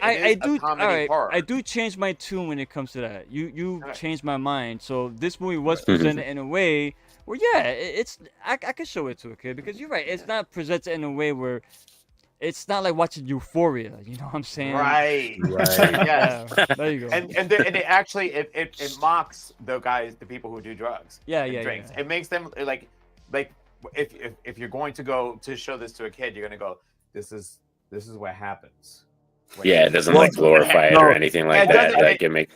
I do change my tune when it comes to that. You changed my mind. So this movie was presented in a way where I can show it to a kid because you're right. It's not presented in a way where it's not like watching Euphoria. You know what I'm saying? Right. Yes. There you go. And it actually it mocks the people who do drugs. Drinks. It makes them like. If you're going to go to show this to a kid, you're going to go, this is what happens. It doesn't like glorify it or anything like that. Like it make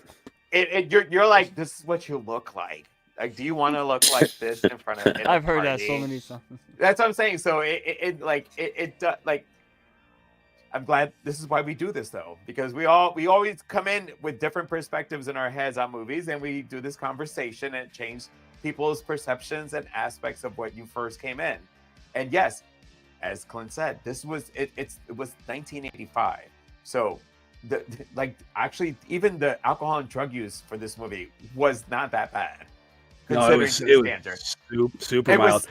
you're like, this is what you look like. Like, do you want to look like this in front of? I've heard that so many times. That's what I'm saying. So I'm glad this is why we do this though, because we always come in with different perspectives in our heads on movies, and we do this conversation and it changes people's perceptions and aspects of what you first came in. And yes, as Clint said, this was it was 1985. So actually even the alcohol and drug use for this movie was not that bad. No, it was super mild.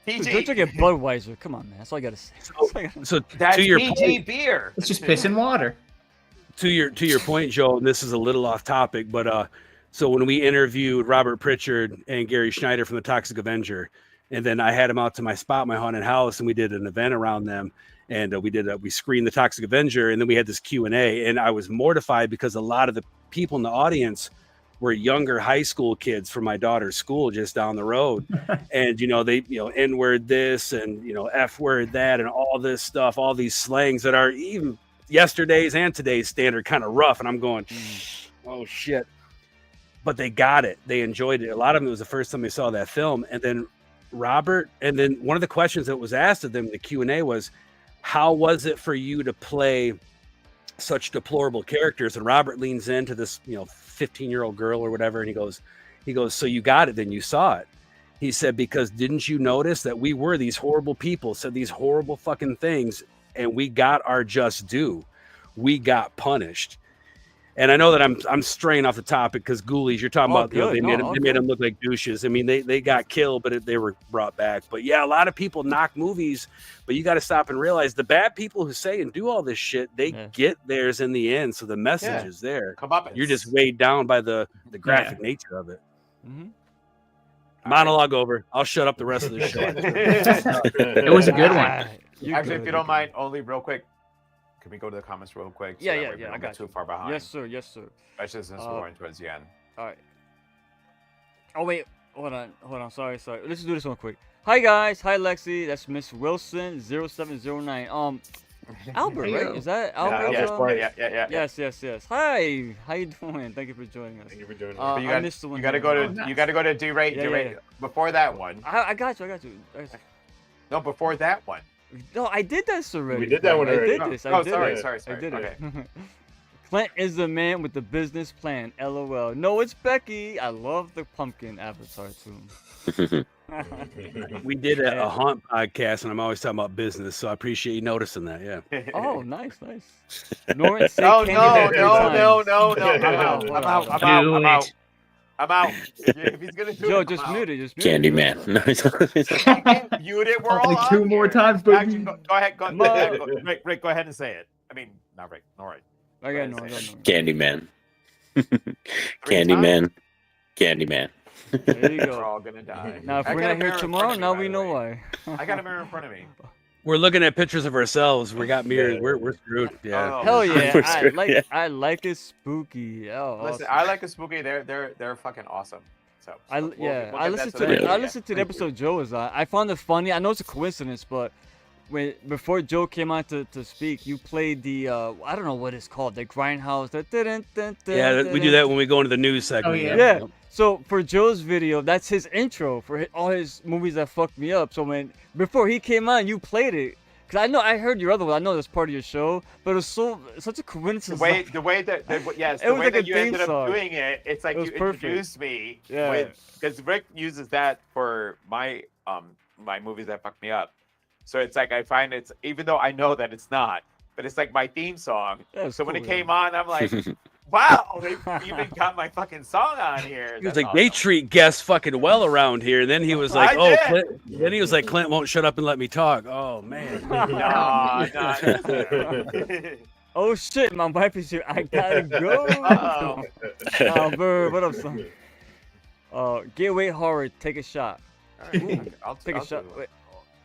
PG. Go drink a Budweiser. Come on, man. That's all I gotta say. So that's to your PG point, beer. It's just piss and water. To your point, Joe, and this is a little off topic, but so when we interviewed Robert Pritchard and Gary Schneider from the Toxic Avenger, and then I had them out to my spot, my haunted house, and we did an event around them. and we screened the Toxic Avenger, and then we had this Q&A, and I was mortified because a lot of the people in the audience were younger high school kids from my daughter's school just down the road. And, they, N-word this and, F-word that and all this stuff, all these slangs that are even yesterday's and today's standard kind of rough. And I'm going, oh, shit. But they got it. They enjoyed it. A lot of them, it was the first time they saw that film. And then Robert, and then one of the questions that was asked of them, the Q&A was, how was it for you to play such deplorable characters? And Robert leans into this, 15-year-old girl or whatever, and he goes, so you got it, then you saw it. He said, because didn't you notice that we were these horrible people, said these horrible fucking things, and we got our just due. We got punished. And I know that I'm straying off the topic because Ghoulies, you're talking about, they made them look like douches. I mean, they got killed, but they were brought back. But yeah, a lot of people knock movies, but you got to stop and realize the bad people who say and do all this shit, they get theirs in the end. So the message is there. Come up. You're just weighed down by the graphic nature of it. Mm-hmm. Monologue over. I'll shut up the rest of the show. It was a good one. Actually, if you don't mind, only real quick. Can we go to the comments real quick? Yeah. I got too far behind. Yes, sir. Especially since we're going towards the end. All right. Oh wait, hold on. Sorry. Let's do this one quick. Hi guys. Hi Lexi. That's Miss Wilson 0709. Albert, right? Is that Albert? Yeah. Yes. Hi. How you doing? Thank you for joining us. Thank you for joining us. You got to go to D-Rate. Yeah. Before that one. I got you. No, before that one. No, I did this already. We did that one already. I did this. Sorry. I did okay. it. Clint is the man with the business plan. LOL. No, it's Becky. I love the pumpkin avatar too. We did a haunt podcast, and I'm always talking about business, so I appreciate you noticing that. Yeah. Oh, nice. Norin, No. I'm out. If he's gonna do Joe, it, just mute it. Candyman. Mute it. We're all two more times, baby. Actually, go ahead. Rick, go ahead and say it. I mean, not Rick. Norin. I got Norin. Candyman. Candyman. There you go. We're all gonna die. Now, if we're not here tomorrow, now we know why. I got a mirror in front of me. We're looking at pictures of ourselves. We got mirrors. We're screwed. Yeah. Hell yeah! I like it spooky. Oh, listen, awesome. I like it spooky. They're fucking awesome. So I listened to the episode Joe was on. I found it funny. I know it's a coincidence, but before Joe came on to speak, you played the I don't know what it's called, the Grindhouse. Yeah, we do that when we go into the news segment. Oh, yeah. Yeah. So for Joe's video, that's his intro for all his movies that fucked me up. So before he came on, you played it. Cause I heard your other one. I know that's part of your show, but it was such a coincidence. The way that you ended up doing it, it's like you introduced me. Yeah. Because Rick uses that for my my movies that fucked me up. So it's like I find it's, even though I know that it's not, but it's like my theme song. Yeah, so when it came on, I'm like, wow, they even got my fucking song on here. He was like, they treat guests fucking well around here. And then he was like, Clint won't shut up and let me talk. Oh, man. No. Oh, shit, my wife is here. I gotta go. Bird, what up, son? Gateway Horror, take a shot. All right, I'll take a shot. Wait.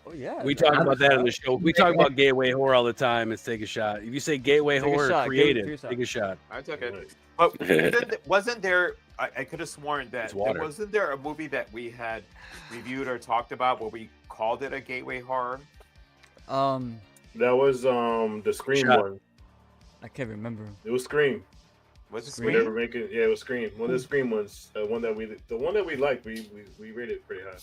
Oh, yeah. We talk about that on the show. We talk about Gateway Horror all the time. It's take a shot. If you say Gateway Horror creative, take a shot. I took it. But wasn't there, I could have sworn that, wasn't there a movie that we had reviewed or talked about where we called it a Gateway Horror? That was the Scream one. I can't remember. It was Scream. Was it Scream? It was Scream. One of the Scream ones. The one that we liked, we rated pretty high.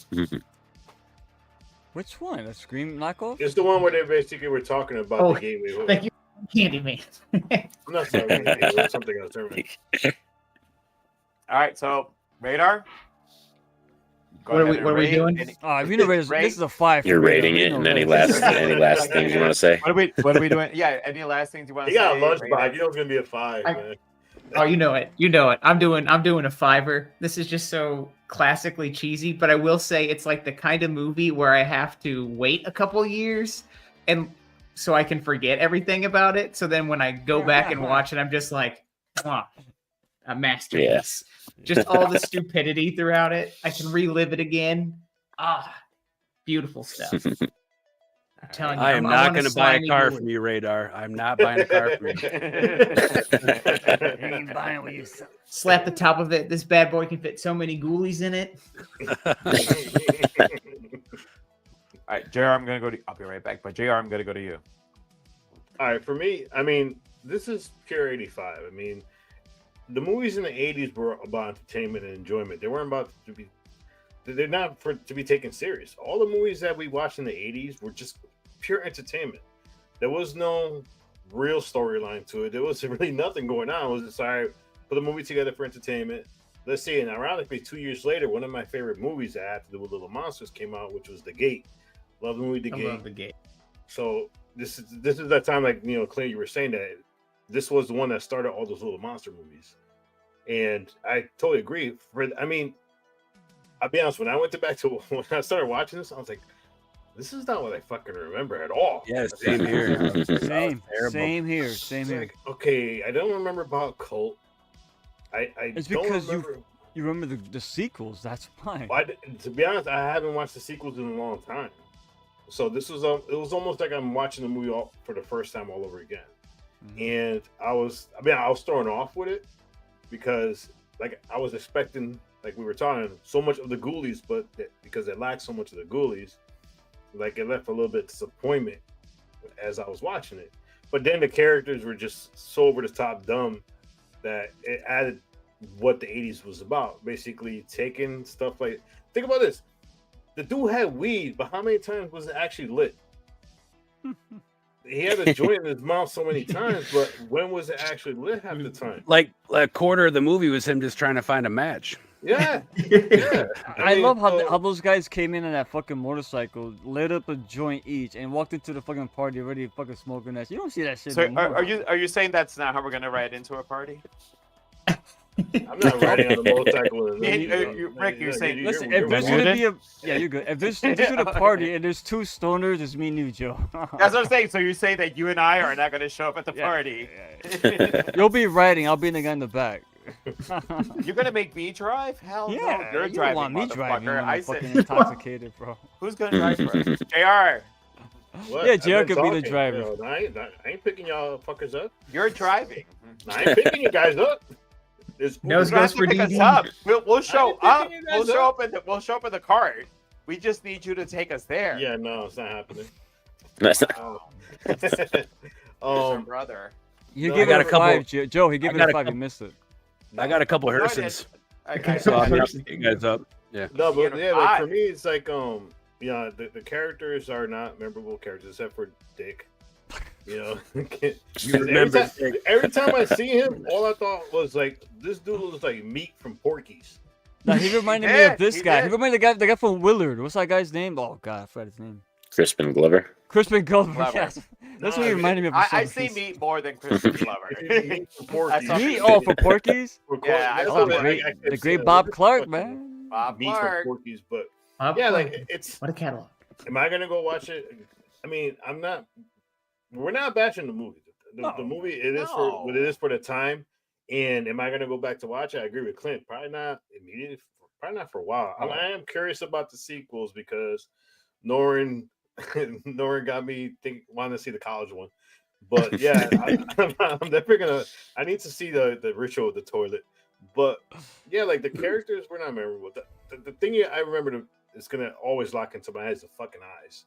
Which one? A Scream knockoff? It's the one where they basically were talking about the Gateway Horror. Thank you, Candyman. I'm not sorry. It was something else. All right, so Radar. What are we doing? This is a 5. You're rating it, and any last things you want to say? What are we doing? Yeah, any last things you want to say? You got a lunch bag. You know it's gonna be a 5, man. Oh, you know it. I'm doing a 5er. This is just so classically cheesy, but I will say it's like the kind of movie where I have to wait a couple years and so I can forget everything about it. So then when I go back and watch it, I'm just like, a masterpiece. Yeah. Just all the stupidity throughout it. I can relive it again. Beautiful stuff. I'm telling you, I am I not want going to buy a car from you, Radar. I'm not buying a car from you. Ain't buying what you sell. Slap the top of it. This bad boy can fit so many ghoulies in it. All right, JR, I'm gonna go to. I'll be right back. But JR, I'm gonna go to you. All right, for me, I mean, this is pure 85. I mean, the movies in the 80s were about entertainment and enjoyment. They weren't about to be. They're not to be taken serious. All the movies that we watched in the 80s were just pure entertainment. There was no real storyline to it. There was really nothing going on. It was just, all right, put a movie together for entertainment. Let's see. And ironically, 2 years later, one of my favorite movies that had to do with little monsters came out, which was The Gate. Love the movie The Gate. Love The Gate. So this is that time, like, you know, Clint, you were saying that this was the one that started all those little monster movies. And I totally agree. I mean, I'll be honest, when I started watching this, I was like, this is not what I fucking remember at all. Yeah, same here. Same here. Like, okay, I don't remember about Cult. It's don't because remember. you remember the sequels. That's why. To be honest, I haven't watched the sequels in a long time. So this was it was almost like I'm watching the movie for the first time all over again. Mm-hmm. And I was thrown off with it because, like, I was expecting, like we were talking, so much of the Ghoulies, but because it lacked so much of the Ghoulies, like, it left a little bit of disappointment as I was watching it. But then the characters were just so over the top dumb that it added what the 80s was about. Basically taking stuff like, think about this. The dude had weed, but how many times was it actually lit? He had a joint in his mouth so many times, but when was it actually lit half the time? Like a quarter of the movie was him just trying to find a match. Yeah. Yeah. I love how those guys came in on that fucking motorcycle, lit up a joint each, and walked into the fucking party already fucking smoking that shit. You don't see that shit. So no more. are you saying that's not how we're gonna ride into a party? I'm not riding on a motorcycle. Rick, you're saying, listen, if there's gonna be you're good. If there's a party and there's two stoners, it's me and you, Joe. That's what I'm saying. So you say that you and I are not gonna show up at the party. You'll be riding. I'll be the guy in the back. You're gonna make me drive? Hell no, you're you driving, don't want me driving. I fucking said, intoxicated, bro. who's gonna drive for us? JR. What? Yeah, JR could be talking. the driver. Yo, I ain't picking y'all fuckers up. You're driving. I ain't picking you guys up. Nose goes for pick us DD. up. We'll show up. We'll show up in the cart. We just need you to take us there. Yeah, no, it's not happening. That's not. Brother. You No, gave I it a got a 5, Joe. He gave it a 5. You missed it. I got a couple of Hersons. So I'm not picking you guys up. Yeah. No, but yeah, like, for me, it's like yeah, the characters are not memorable characters except for Dick. You know, every time I see him, all I thought was like, this dude looks like meat from Porky's. No, he reminded me of this guy. He reminded the guy from Willard. What's that guy's name? Oh God, I forgot his name. Crispin Glover. Crispin Glover. Yes. That's what he reminded me of. I see meat more than Crispin Glover. Meat from Porky's. Meat? Oh, for Porky's? Yeah, the great Bob Clark, man. Bob meat Clark. from Porky's, but Bob yeah, Clark. like, it's. What a catalog. Am I gonna go watch it? I mean, I'm not. We're not bashing the movie. The movie, it is for what it is for the time. And am I gonna go back to watch it? I agree with Clint. Probably not immediately. Probably not for a while. I am curious about the sequels because Norin got me wanting to see the college one. But yeah, I'm definitely gonna. I need to see the ritual of the toilet. But yeah, like, the characters were not memorable. The thing I remember is gonna always lock into my head is the fucking eyes.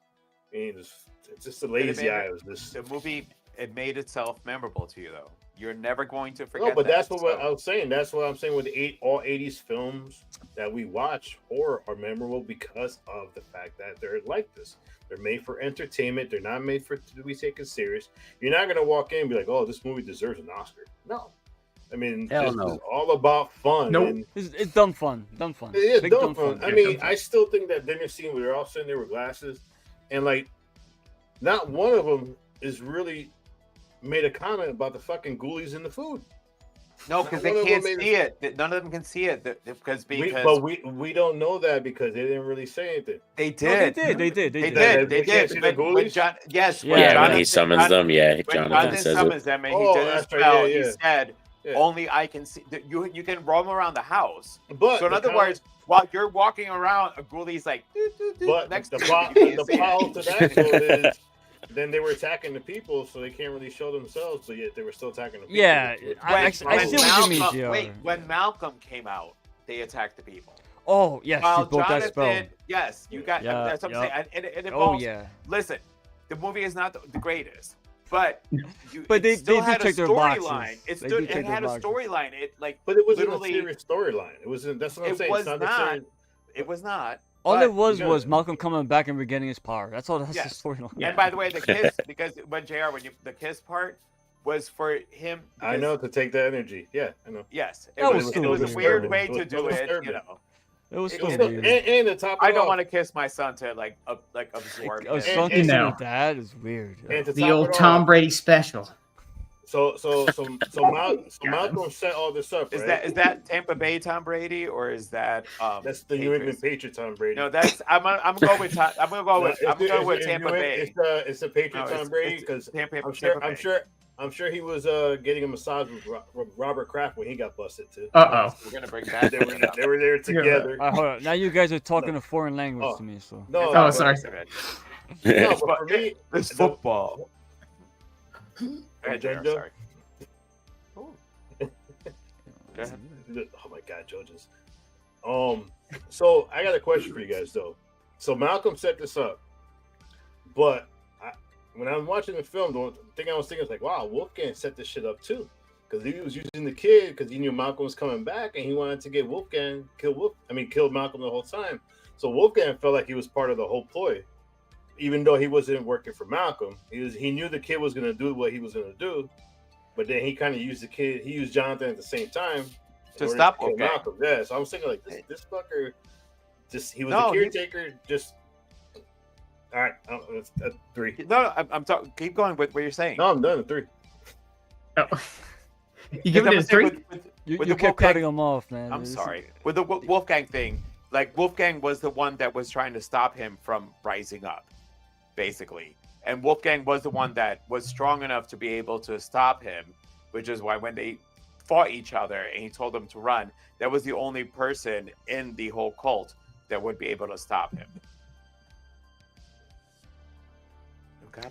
I mean, it's just a lazy eye. The movie, it made itself memorable to you, though. You're never going to forget. No, but that's what I was saying. That's what I'm saying with all 80s films that we watch horror are memorable because of the fact that they're like this. They're made for entertainment. They're not made to be taken serious. You're not gonna walk in and be like, "Oh, this movie deserves an Oscar." No. I mean, it's all about fun. Nope. And It's dumb fun. Dumb fun. it is Big dumb fun. I mean, I still think that dinner scene where they're all sitting there with glasses, and like, not one of them is really made a comment about the fucking ghoulies in the food. No, because they can't see it. None of them can see it because we don't know that because they didn't really say anything. They did. No, they did. They can't see the ghoulies? When he summons them, Jonathan says summons it. them and he did his spell. Right, yeah. He said, Yeah. only I can see. You can roam around the house. But so in other words, while you're walking around, a Ghoulie's like, But next the to follow you. to that though is then they were attacking the people, so they can't really show themselves, but yet they were still attacking the people. Yeah, I When see what you mean, Malcolm, GR. wait, when Malcolm came out, they attacked the people. Oh yes, While he broke that spell. Jonathan, yes, you got. Yeah, That's what I'm yep. saying. And it Oh involves. yeah. Listen, the movie is not the greatest, but But they still do had a check their boxes. storyline. They do It check their had a boxes. storyline. It like, But it wasn't literally, a serious storyline. It wasn't. That's what I'm it saying. was It's not not. necessarily- It was not. All but- it was because- Malcolm coming back and regaining his power. That's all. That's Yes. the storyline. And by the way, the kiss, because when JR, the kiss part was for him. I know, to take that energy. Yeah, I know. Yes, it That was, was it was a still weird disturbing. way It to was do it. disturbing. You know, It was It still was weird. And to top it I don't off, want to kiss my son to like absorb. A him. son and- kissing no. your dad is weird. and to The top old it Tom off, Brady special. So Malcolm set all this up. Is Right? that Tampa Bay Tom Brady or is that That's the New England Patriots Tom Brady. No, that's I'm gonna go with Tom, I'm gonna go with Tampa Bay. It's the Patriots Tom Brady because I'm sure he was getting a massage with Robert Kraft when he got busted too. Uh We're gonna bring that. They were there together. Hold on. Now you guys are talking a foreign language to me. So No, Oh, but- sorry. No, but for me, It's football. Agenda? Sorry. Go ahead. Oh my God, judges. So I got a question for you guys though. So Malcolm set this up, but when I'm watching the film, the thing I was thinking was like, wow, Wolfgang set this shit up too, because he was using the kid because he knew Malcolm was coming back and he wanted to get kill Malcolm the whole time. So Wolfgang felt like he was part of the whole ploy, even though he wasn't working for Malcolm. He knew the kid was gonna do what he was gonna do. But then he kind of used the kid. He used Jonathan at the same time To in order stop kill Wolfgang. Malcolm. Yeah, so I was thinking like this fucker. He was No, a caretaker. All right, that's 3. No, I'm talking. Keep going with what you're saying. No, I'm done at 3. oh. You give it a 3? you with you the kept Wolfgang- cutting him off, man. I'm This is- sorry. With the Wolfgang thing, like Wolfgang was the one that was trying to stop him from rising up, basically. And Wolfgang was the one that was strong enough to be able to stop him, which is why when they fought each other and he told them to run, that was the only person in the whole cult that would be able to stop him.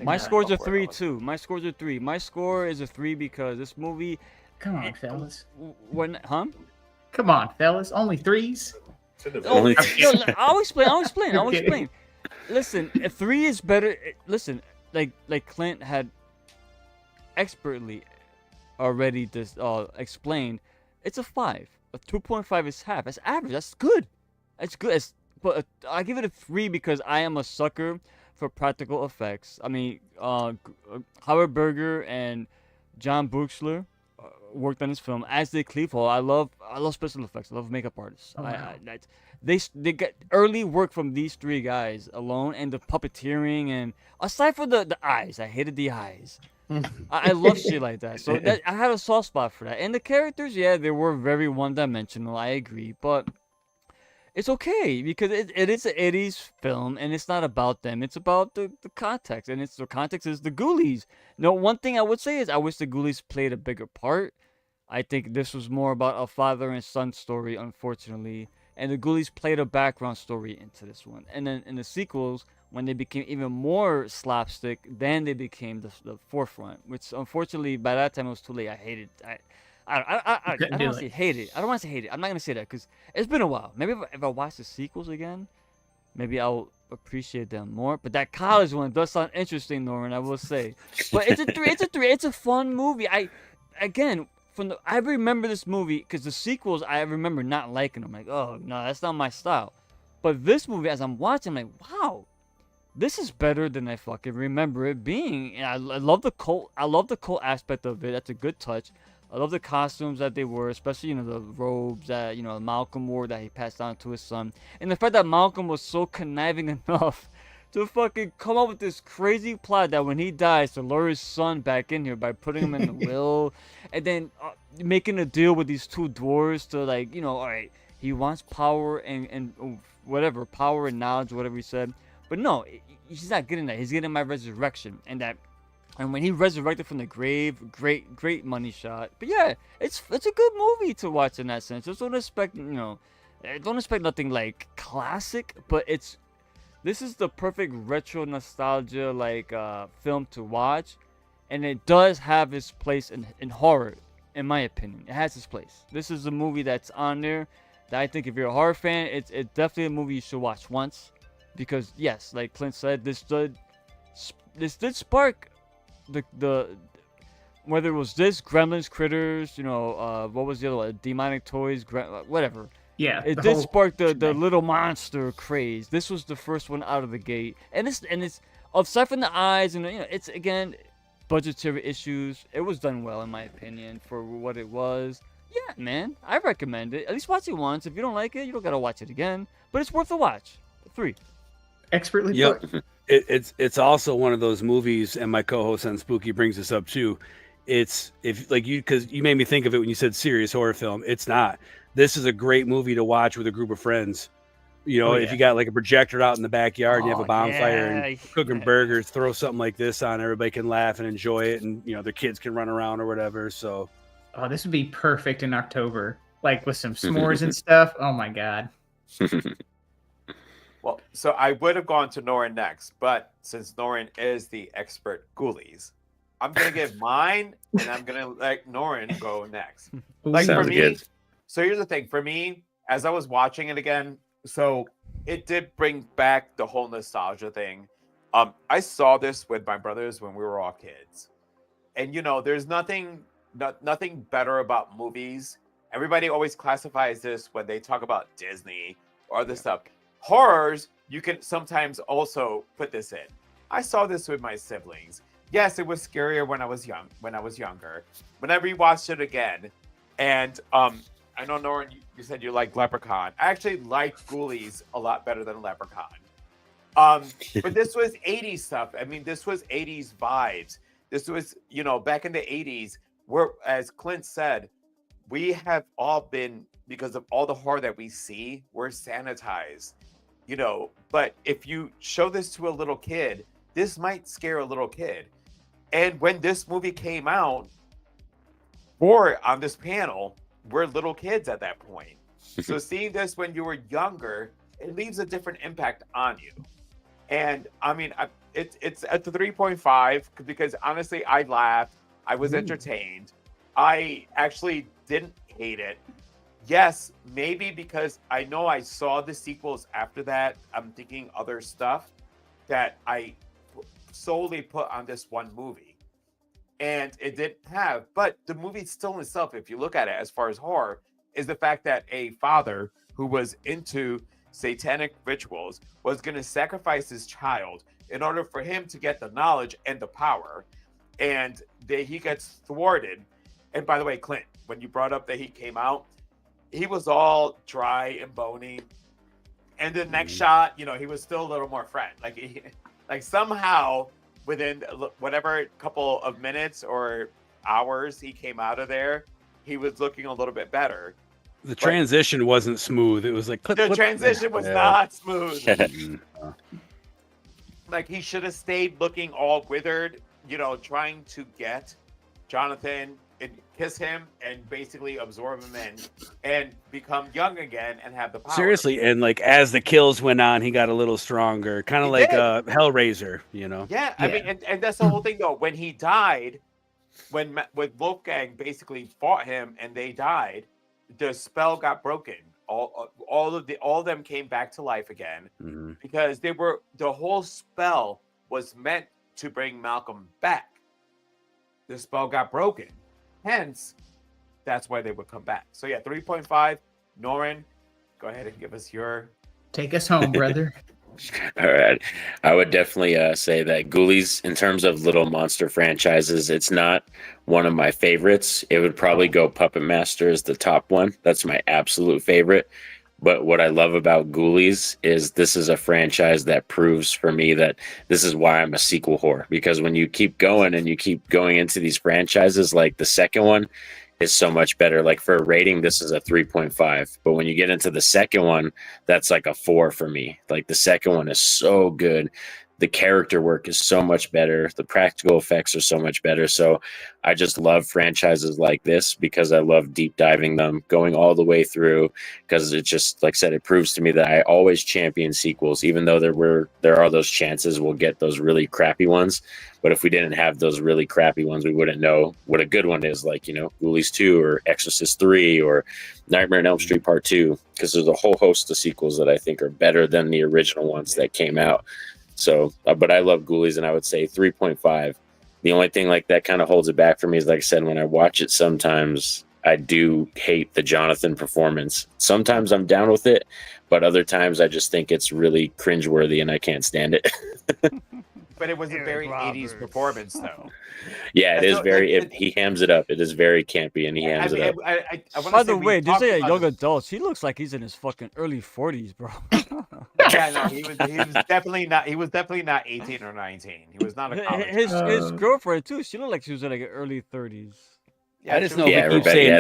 My score's a 3 too. My score's a 3. My score is a 3 because this movie. Come on, fellas. Come on, fellas. Only 3s? Only- No, I'll explain. I'll explain. I'll Okay. explain. Listen, a 3 is better. Listen, like Clint had expertly already just explained. It's a 5. A 2.5 is half. That's average. That's good. That's good. But I give it a 3 because I am a sucker for practical effects. I mean, Howard Berger and John Buchler worked on this film, as did Cleve Hall. I love special effects. I love makeup artists. Oh, wow. They get early work from these 3 guys alone, and the puppeteering, and aside from the eyes, I hated the eyes. I love shit like that. So I had a soft spot for that. And the characters, yeah, they were very one-dimensional. I agree, but it's okay because it is an 80s film, and it's not about them. It's about the context, and the context is the Ghoulies. No, one thing I would say is I wish the Ghoulies played a bigger part. I think this was more about a father and son story, unfortunately, and the Ghoulies played a background story into this one. And then in the sequels, when they became even more slapstick, then they became the forefront, which unfortunately by that time it was too late. I hated. I don't want to say hate it. I don't want to say hate it. I'm not gonna say that because it's been a while. Maybe if I watch the sequels again, maybe I'll appreciate them more. But that college one does sound interesting, Norin, I will say. But it's a 3. It's a 3. It's a fun movie. I remember this movie because the sequels I remember not liking them. Like, oh no, that's not my style. But this movie, as I'm watching, I'm like, wow, this is better than I fucking remember it being. And I love the cult. I love the cult aspect of it. That's a good touch. I love the costumes that they wore, especially, the robes that, Malcolm wore that he passed on to his son. And the fact that Malcolm was so conniving enough to fucking come up with this crazy plot that when he dies to lure his son back in here by putting him in the will, and then making a deal with these 2 dwarves to, like, all right, he wants power and whatever, power and knowledge, whatever he said. But no, he's not getting that. He's getting my resurrection. And when he resurrected from the grave, great money shot. But yeah, it's a good movie to watch in that sense. Just don't expect, Don't expect nothing like classic, but this is the perfect retro nostalgia like film to watch, and it does have its place in horror, in my opinion. It has its place. This is a movie that's on there that I think if you're a horror fan, it's definitely a movie you should watch once, because yes, like Clint said, this did spark the whether it was this Gremlins, Critters, what was the other one? Demonic Toys, whatever. Yeah, It did spark the little monster craze. This was the first one out of the gate, and it's aside from the eyes, and it's again budgetary issues. It was done well in my opinion for what it was. Yeah, man, I recommend it. At least watch it once. If you don't like it, you don't gotta watch it again. But it's worth a watch. 3. Expertly put. It's also one of those movies, and my co-host on Spooky brings this up too. It's because you made me think of it when you said serious horror film. It's not. This is a great movie to watch with a group of friends. If you got like a projector out in the backyard and you have a bonfire and cooking burgers, throw something like this on. Everybody can laugh and enjoy it, and their kids can run around or whatever. So, this would be perfect in October, like with some s'mores and stuff. Oh my god. Well, so I would have gone to Norin next, but since Norin is the expert Ghoulies, I'm gonna give mine, and I'm gonna let Norin go next. Like Sounds for me, good. So here's the thing. For me, as I was watching it again, so it did bring back the whole nostalgia thing. I saw this with my brothers when we were all kids, and there's nothing better about movies. Everybody always classifies this when they talk about Disney or other stuff. Horrors, you can sometimes also put this in. I saw this with my siblings. Yes, it was scarier when I was younger. When I rewatched it again, and I know, Norin, you said you like Leprechaun. I actually like Ghoulies a lot better than Leprechaun. But this was 80s stuff. I mean, this was 80s vibes. This was, back in the 80s, where, as Clint said, we have all been, because of all the horror that we see, we're sanitized. But if you show this to a little kid, this might scare a little kid. And when this movie came out, on this panel, we're little kids at that point. So seeing this when you were younger, it leaves a different impact on you. And I mean, it's at the 3.5 because honestly, I laughed. I was entertained. I actually didn't hate it. Yes, maybe because I know I saw the sequels after that. I'm thinking other stuff that I solely put on this one movie. And it didn't have, but the movie still in itself, if you look at it as far as horror, is the fact that a father who was into satanic rituals was going to sacrifice his child in order for him to get the knowledge and the power. And he gets thwarted. And by the way, Clint, when you brought up that he came out, he was all dry and bony. And the next shot, he was still a little more fresh. Like somehow within whatever couple of minutes or hours he came out of there, he was looking a little bit better. The transition wasn't smooth. It was like the transition was not smooth. Like he should have stayed looking all withered, trying to get Jonathan and kiss him and basically absorb him in and become young again and have the power. Seriously, and like as the kills went on, he got a little stronger, kind of like Hellraiser, Yeah, I mean, and that's the whole thing though. When he died, when Wolfgang basically fought him and they died, the spell got broken. All of them came back to life again because the whole spell was meant to bring Malcolm back. The spell got broken. Hence, that's why they would come back. So 3.5. Norin, go ahead and give us your... Take us home, brother. All right. I would definitely say that Ghoulies, in terms of little monster franchises, it's not one of my favorites. It would probably go Puppet Master as the top one. That's my absolute favorite. But what I love about Ghoulies is this is a franchise that proves for me that this is why I'm a sequel whore. Because when you keep going and you keep going into these franchises, like the second one is so much better. Like for a rating, this is a 3.5. But when you get into the second one, that's like a 4 for me. Like the second one is so good. the character work is so much better. The practical effects are so much better. So I just love franchises like this because I love deep diving them, going all the way through, because it just, like I said, it proves to me that I always champion sequels, even though there are those chances we'll get those really crappy ones. But if we didn't have those really crappy ones, we wouldn't know what a good one is, like, you know, Ghoulies 2 or Exorcist 3 or Nightmare on Elm Street Part 2, because there's a whole host of sequels that I think are better than the original ones that came out. So, but I love Ghoulies, and I would say 3.5. The only thing like that kind of holds it back for me is, like I said, when I watch it, sometimes I do hate the Jonathan performance. Sometimes I'm down with it, but other times I just think it's really cringeworthy and I can't stand it. But it was a very 80s performance, though. Yeah, it is very. He hams it up. It is very campy, and he hams it up. By the way, this is a young adult. He looks like he's in his fucking early 40s, bro. Yeah, no, he was definitely not. He was definitely not 18 or 19. He was not a college. His girlfriend too. She looked like she was in like early 30s. Yeah, I just know. Yeah,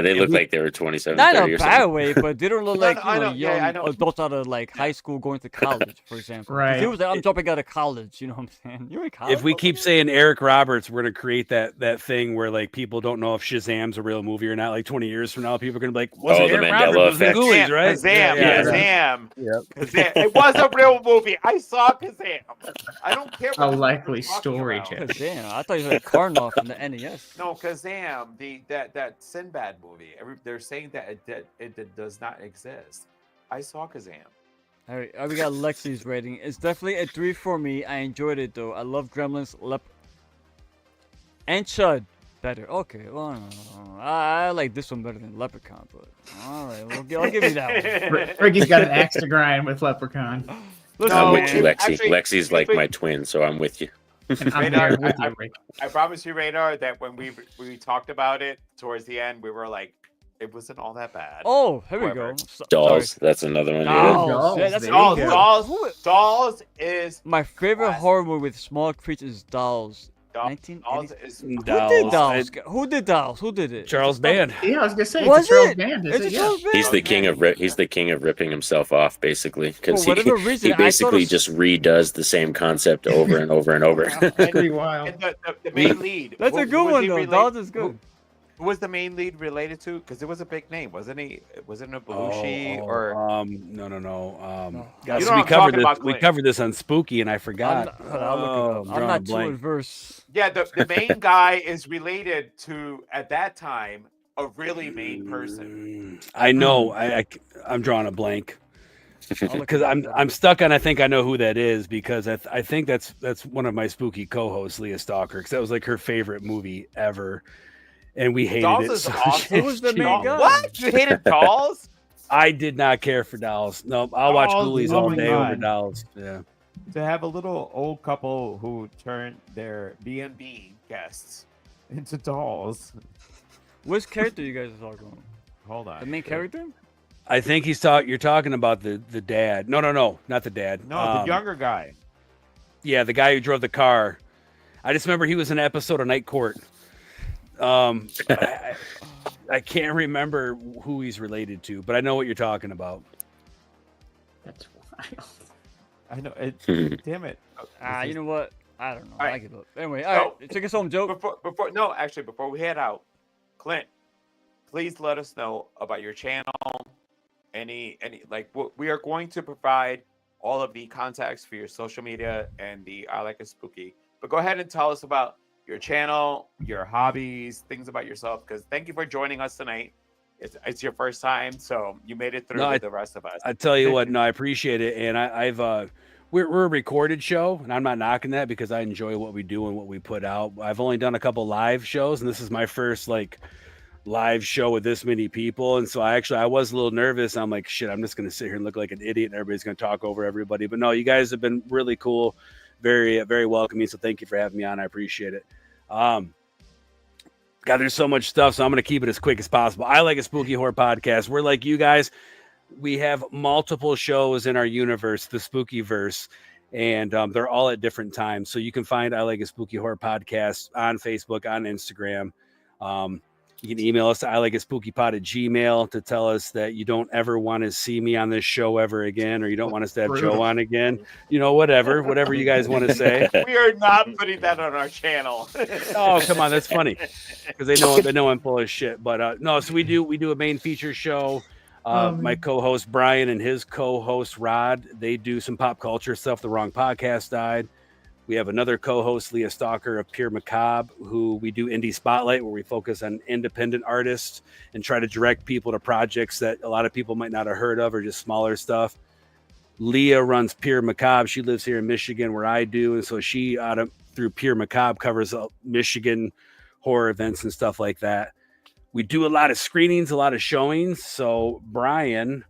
they look like they were 27, not 30 in or a bad way, but they don't look like young adults out of like high school going to college, for example. Right. He was like, I'm dropping out of college. You know what I'm saying? You're in college. If we keep saying Eric Roberts, we're gonna create that thing where like people don't know if Shazam's a real movie or not. Like 20 years from now, people are gonna be like, "Was it Eric Roberts? Effect. Ghoulies, right? Kazam. It was a real movie. I saw Kazam. I don't care. A likely story, Jeff. Kazam. I thought you said Karnoff in the NES. No, Kazam. That Sinbad movie. They're saying that it does not exist. I saw Kazam. All right, we got Lexi's rating. It's definitely a 3 for me. I enjoyed it though. I love Gremlins, and Chud better. Okay, well, I like this one better than Leprechaun, but all right, I'll give you that one. Ricky's got an axe to grind with Leprechaun. I'm with you, Lexi. Actually, Lexi's like my twin, so I'm with you. Radar, I promise you, Radar, that when we talked about it towards the end, we were like, it wasn't all that bad. Oh, here we go. Dolls, that's another one. Dolls. Yeah, that's Dolls is my favorite classic. horror movie with small creatures. Dolls. Dolls is Who did Dolls? Who did Dolls? Who did it? Charles Band. Yeah, I was gonna say Was it's a Charles it? Band. It's a Charles Band. He's the king of ripping himself off, basically, because For whatever reason, he I thought basically just redoes the same concept over and over and over. Pretty wild. And the main lead. That's a good one though. Dolls is good. Who was the main lead related to? Because it was a big name, wasn't he? Wasn't it Belushi or? No. You So know we what I'm covered talking this. about, We Clint. covered this on Spooky, and I forgot. I'm not too adverse. Yeah, the main guy is related to, at that time, a really main person. I know. I'm drawing a blank because I'm stuck on. I think I know who that is because I think that's one of my Spooky co-hosts, Leah Stalker, because that was like her favorite movie ever. And we hated Dolls it. is So awesome. Who was the main guy? What? You hated Dolls? I did not care for Dolls. No, I'll watch Dolls, Ghoulies oh all my day God. over Dolls. Yeah. To have a little old couple who turned their B&B guests. into dolls. Which character you guys are talking about? Hold on. The main character? I think you're talking about the dad. No, not the dad. No, the younger guy. Yeah, the guy who drove the car. I just remember he was in an episode of Night Court. I can't remember who he's related to, but I know what you're talking about. That's wild. I know. Damn it. You know what? I don't know. All right. I give up. Anyway, all right. Take us home, Joe. Before we head out, Clint, please let us know about your channel. We are going to provide all of the contacts for your social media and the I Like It Spooky. But go ahead and tell us about your channel, your hobbies, things about yourself. Because thank you for joining us tonight. It's your first time, so you made it through with the rest of us. I tell you what, I appreciate it, and we're a recorded show, and I'm not knocking that because I enjoy what we do and what we put out. I've only done a couple live shows, and this is my first live show with this many people, and so I was a little nervous. I'm like, shit, I'm just gonna sit here and look like an idiot, and everybody's gonna talk over everybody. But no, you guys have been really cool, very very welcoming. So thank you for having me on. I appreciate it. God, there's so much stuff, so I'm going to keep it as quick as possible. I Like a Spooky Horror Podcast. We're like you guys. We have multiple shows in our universe, the Spooky Verse, and they're all at different times. So you can find I Like a Spooky Horror Podcast on Facebook, on Instagram. You can email us at ilikeitspookypod@gmail to tell us that you don't ever want to see me on this show ever again, or you don't want us to have Joe on again. Whatever you guys want to say. We are not putting that on our channel. Oh, come on, that's funny because they know I'm full of shit. But no, so we do a main feature show. My co-host Brian and his co-host Rod, they do some pop culture stuff. The Wrong Podcast died. We have another co-host, Leah Stalker of Pure Macabre, who we do Indie Spotlight, where we focus on independent artists and try to direct people to projects that a lot of people might not have heard of or just smaller stuff. Leah runs Pure Macabre. She lives here in Michigan, where I do, and so she through Pure Macabre covers Michigan horror events and stuff like that. We do a lot of screenings, a lot of showings. So Brian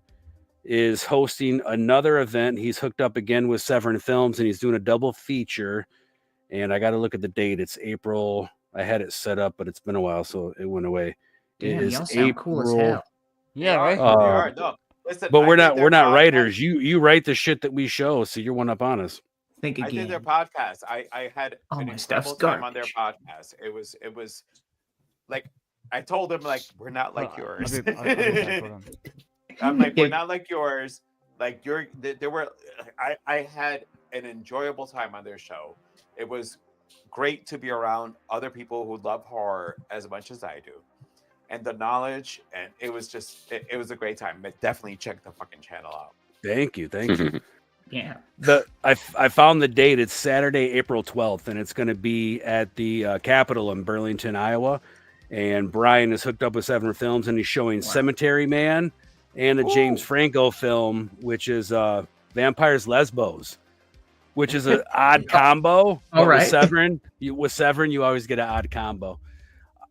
is hosting another event. He's hooked up again with Severin Films, and he's doing a double feature. And I got to look at the date. It's April. I had it set up, but it's been a while, so it went away. Damn, It is y'all sound cool as hell. Yeah, right. They are. No, listen, But I we're did not their podcast. writers. You write the shit that we show, so you're one up on us. Think I again. did their podcast. I had Oh, an my incredible stuff's time on their garbage. podcast. It was like I told them like we're not like yours. I'll be back, hold on. I'm like we're not like yours. Like there were. I had an enjoyable time on their show. It was great to be around other people who love horror as much as I do, and the knowledge. And it was just it was a great time. But definitely check the fucking channel out. Thank you. Yeah. I found the date. It's Saturday, April 12th, and it's going to be at the Capitol in Burlington, Iowa. And Brian is hooked up with Severin Films, and he's showing Cemetery Man and a James Franco film, which is Vampires Lesbos, which is an odd combo. All right. With Severin, you always get an odd combo.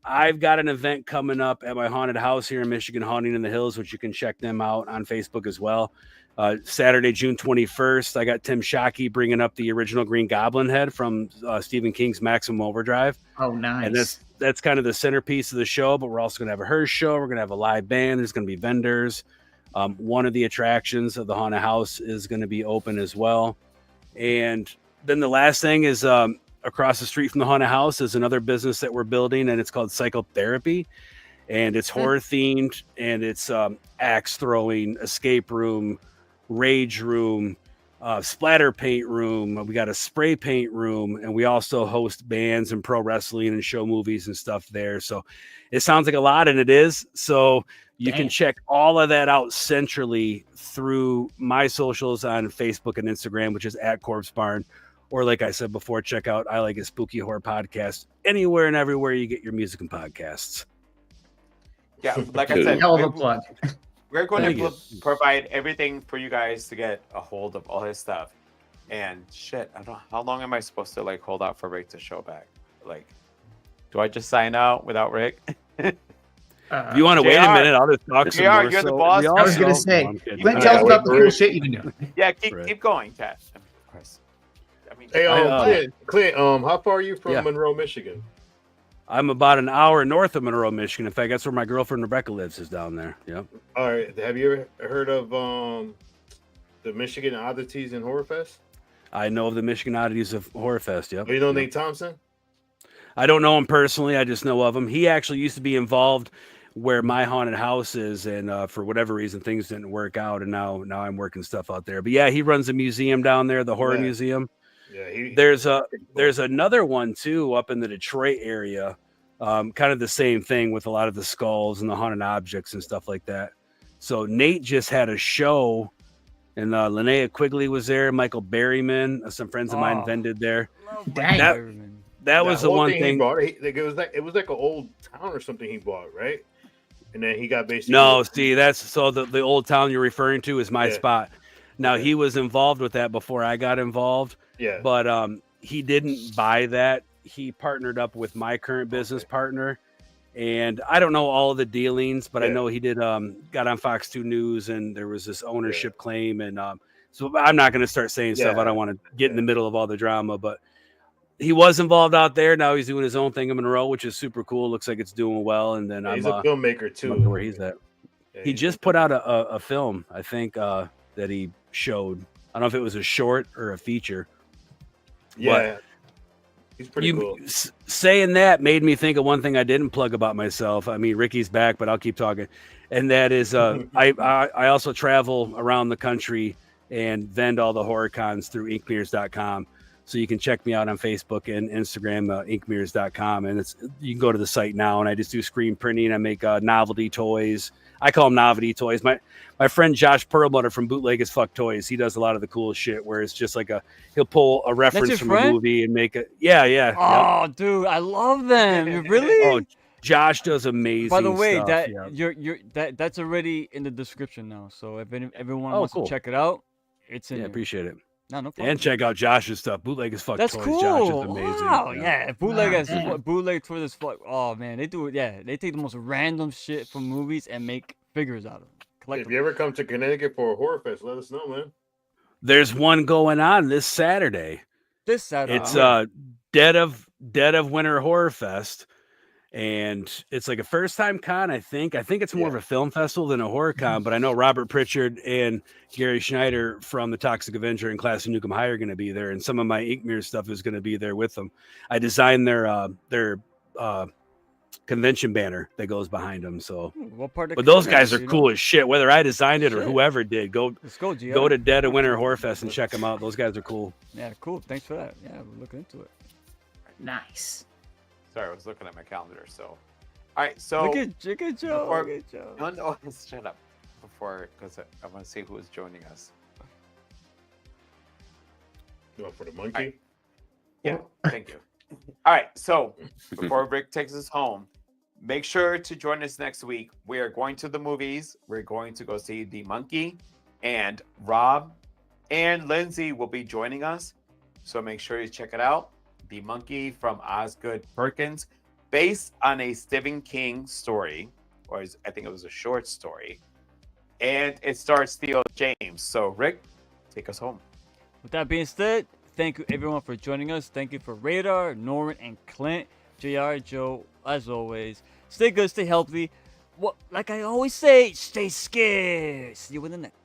I've got an event coming up at my haunted house here in Michigan, Haunting in the Hills, which you can check them out on Facebook as well. Saturday, June 21st, I got Tim Shockey bringing up the original Green Goblin head from Stephen King's Maximum Overdrive. Oh, nice. And that's kind of the centerpiece of the show, but we're also going to have a Hearst show. We're going to have a live band. There's going to be vendors. One of the attractions of the haunted house is going to be open as well. And then the last thing is across the street from the haunted house is another business that we're building, and it's called Psychotherapy. And it's horror themed, and it's axe throwing, escape room, rage room, splatter paint room. We got a spray paint room, and we also host bands and pro wrestling and show movies and stuff there. So it sounds like a lot, and it is. So you can check all of that out centrally through my socials on Facebook and Instagram, which is at Corpse Barn. Or like I said before, check out I Like It Spooky Horror Podcast anywhere and everywhere you get your music and podcasts. Yeah, like I said, Hell of a plug. we're going to provide everything for you guys to get a hold of all his stuff. And shit, I don't know how long am I supposed to like hold out for Rick to show back? Like, do I just sign out without Rick? If you want to wait a minute, I'll just talk some more. You're the boss. I was going to say, Clint, tell us about the cool shit you've been doing. Yeah, keep going, Kat. Of course. I mean, Hey, Clint, how far are you from Monroe, Michigan? I'm about an hour north of Monroe, Michigan. In fact, that's where my girlfriend Rebecca lives, is down there. Yep. All right. Have you ever heard of the Michigan Oddities and Horror Fest? I know of the Michigan Oddities of Horror Fest. Yep. Oh, you know Nate Thompson? I don't know him personally. I just know of him. He actually used to be involved where my haunted house is, and for whatever reason, things didn't work out, and now I'm working stuff out there. But yeah, he runs a museum down there, the Horror Museum. Yeah, there's another one too up in the Detroit area, kind of the same thing with a lot of the skulls and the haunted objects and stuff like that. So Nate just had a show, and Linnea Quigley was there, Michael Berryman, some friends of mine vended there. That was the one thing. It was like an old town or something he bought, right? And then he got basically. No, see, that's so the old town you're referring to is my spot. Now he was involved with that before I got involved. Yeah. But he didn't buy that. He partnered up with my current business partner, and I don't know all of the dealings, but I know he did got on Fox 2 News, and there was this ownership claim, and so I'm not going to start saying stuff. I don't want to get in the middle of all the drama, but he was involved out there. Now he's doing his own thing in Monroe, which is super cool. Looks like it's doing well. And then he's a filmmaker too. Where he's at. Yeah, he just put out a film, I think, that he showed. I don't know if it was a short or a feature. Yeah. He's pretty cool. Saying that made me think of one thing I didn't plug about myself. I mean, Ricky's back, but I'll keep talking. And that is, I also travel around the country and vend all the horror cons through inkmirrors.com. So you can check me out on Facebook and Instagram, inkmirrors.com. And you can go to the site now, and I just do screen printing. I make novelty toys. I call them novelty toys. My friend Josh Perlmutter from Bootleg as Fuck Toys, he does a lot of the cool shit where it's just like he'll pull a reference from a movie and make it. Yeah. Oh, dude, I love them. Really? Oh, Josh does amazing. By the way, stuff, that's already in the description now. So if everyone wants to check it out, it's in there. Appreciate it. No problem. And check out Josh's stuff. Bootleg as Fuck That's Toys. cool. Josh is amazing. Wow, yeah. Bootleg Toys as Fuck. Oh man, they do it. Yeah, they take the most random shit from movies and make figures out of them. If you ever come to Connecticut for a horror fest, let us know, man. There's one going on this Saturday. It's Dead of Winter Horror Fest. And it's like a first time con, I think. I think it's more of a film festival than a horror con, but I know Robert Pritchard and Gary Schneider from the Toxic Avenger and Class of Nukem High are going to be there, and some of my Ink Mirror stuff is going to be there with them. I designed their convention banner that goes behind them. So, but those guys are cool as shit. Whether I designed it or whoever did, go to Dead of Winter Horror Fest and check them out. Those guys are cool. Yeah, cool. Thanks for that. Yeah, we're looking into it. Nice. Sorry, I was looking at my calendar. So, all right. So look at Joe. No, shut up. Because I want to see who is joining us. You want for the monkey? Right. Yeah. Thank you. All right. So before Rick takes us home, make sure to join us next week. We are going to the movies. We're going to go see The Monkey, and Rob and Lindsay will be joining us. So make sure you check it out. The Monkey from Osgood Perkins, based on a Stephen King story, or I think it was a short story, and it stars Theo James. So, Rick, take us home. With that being said, thank you everyone for joining us. Thank you for Radar, Norin, and Clint, JR, Joe, as always. Stay good, stay healthy. Well, like I always say, stay scared. See you in the next.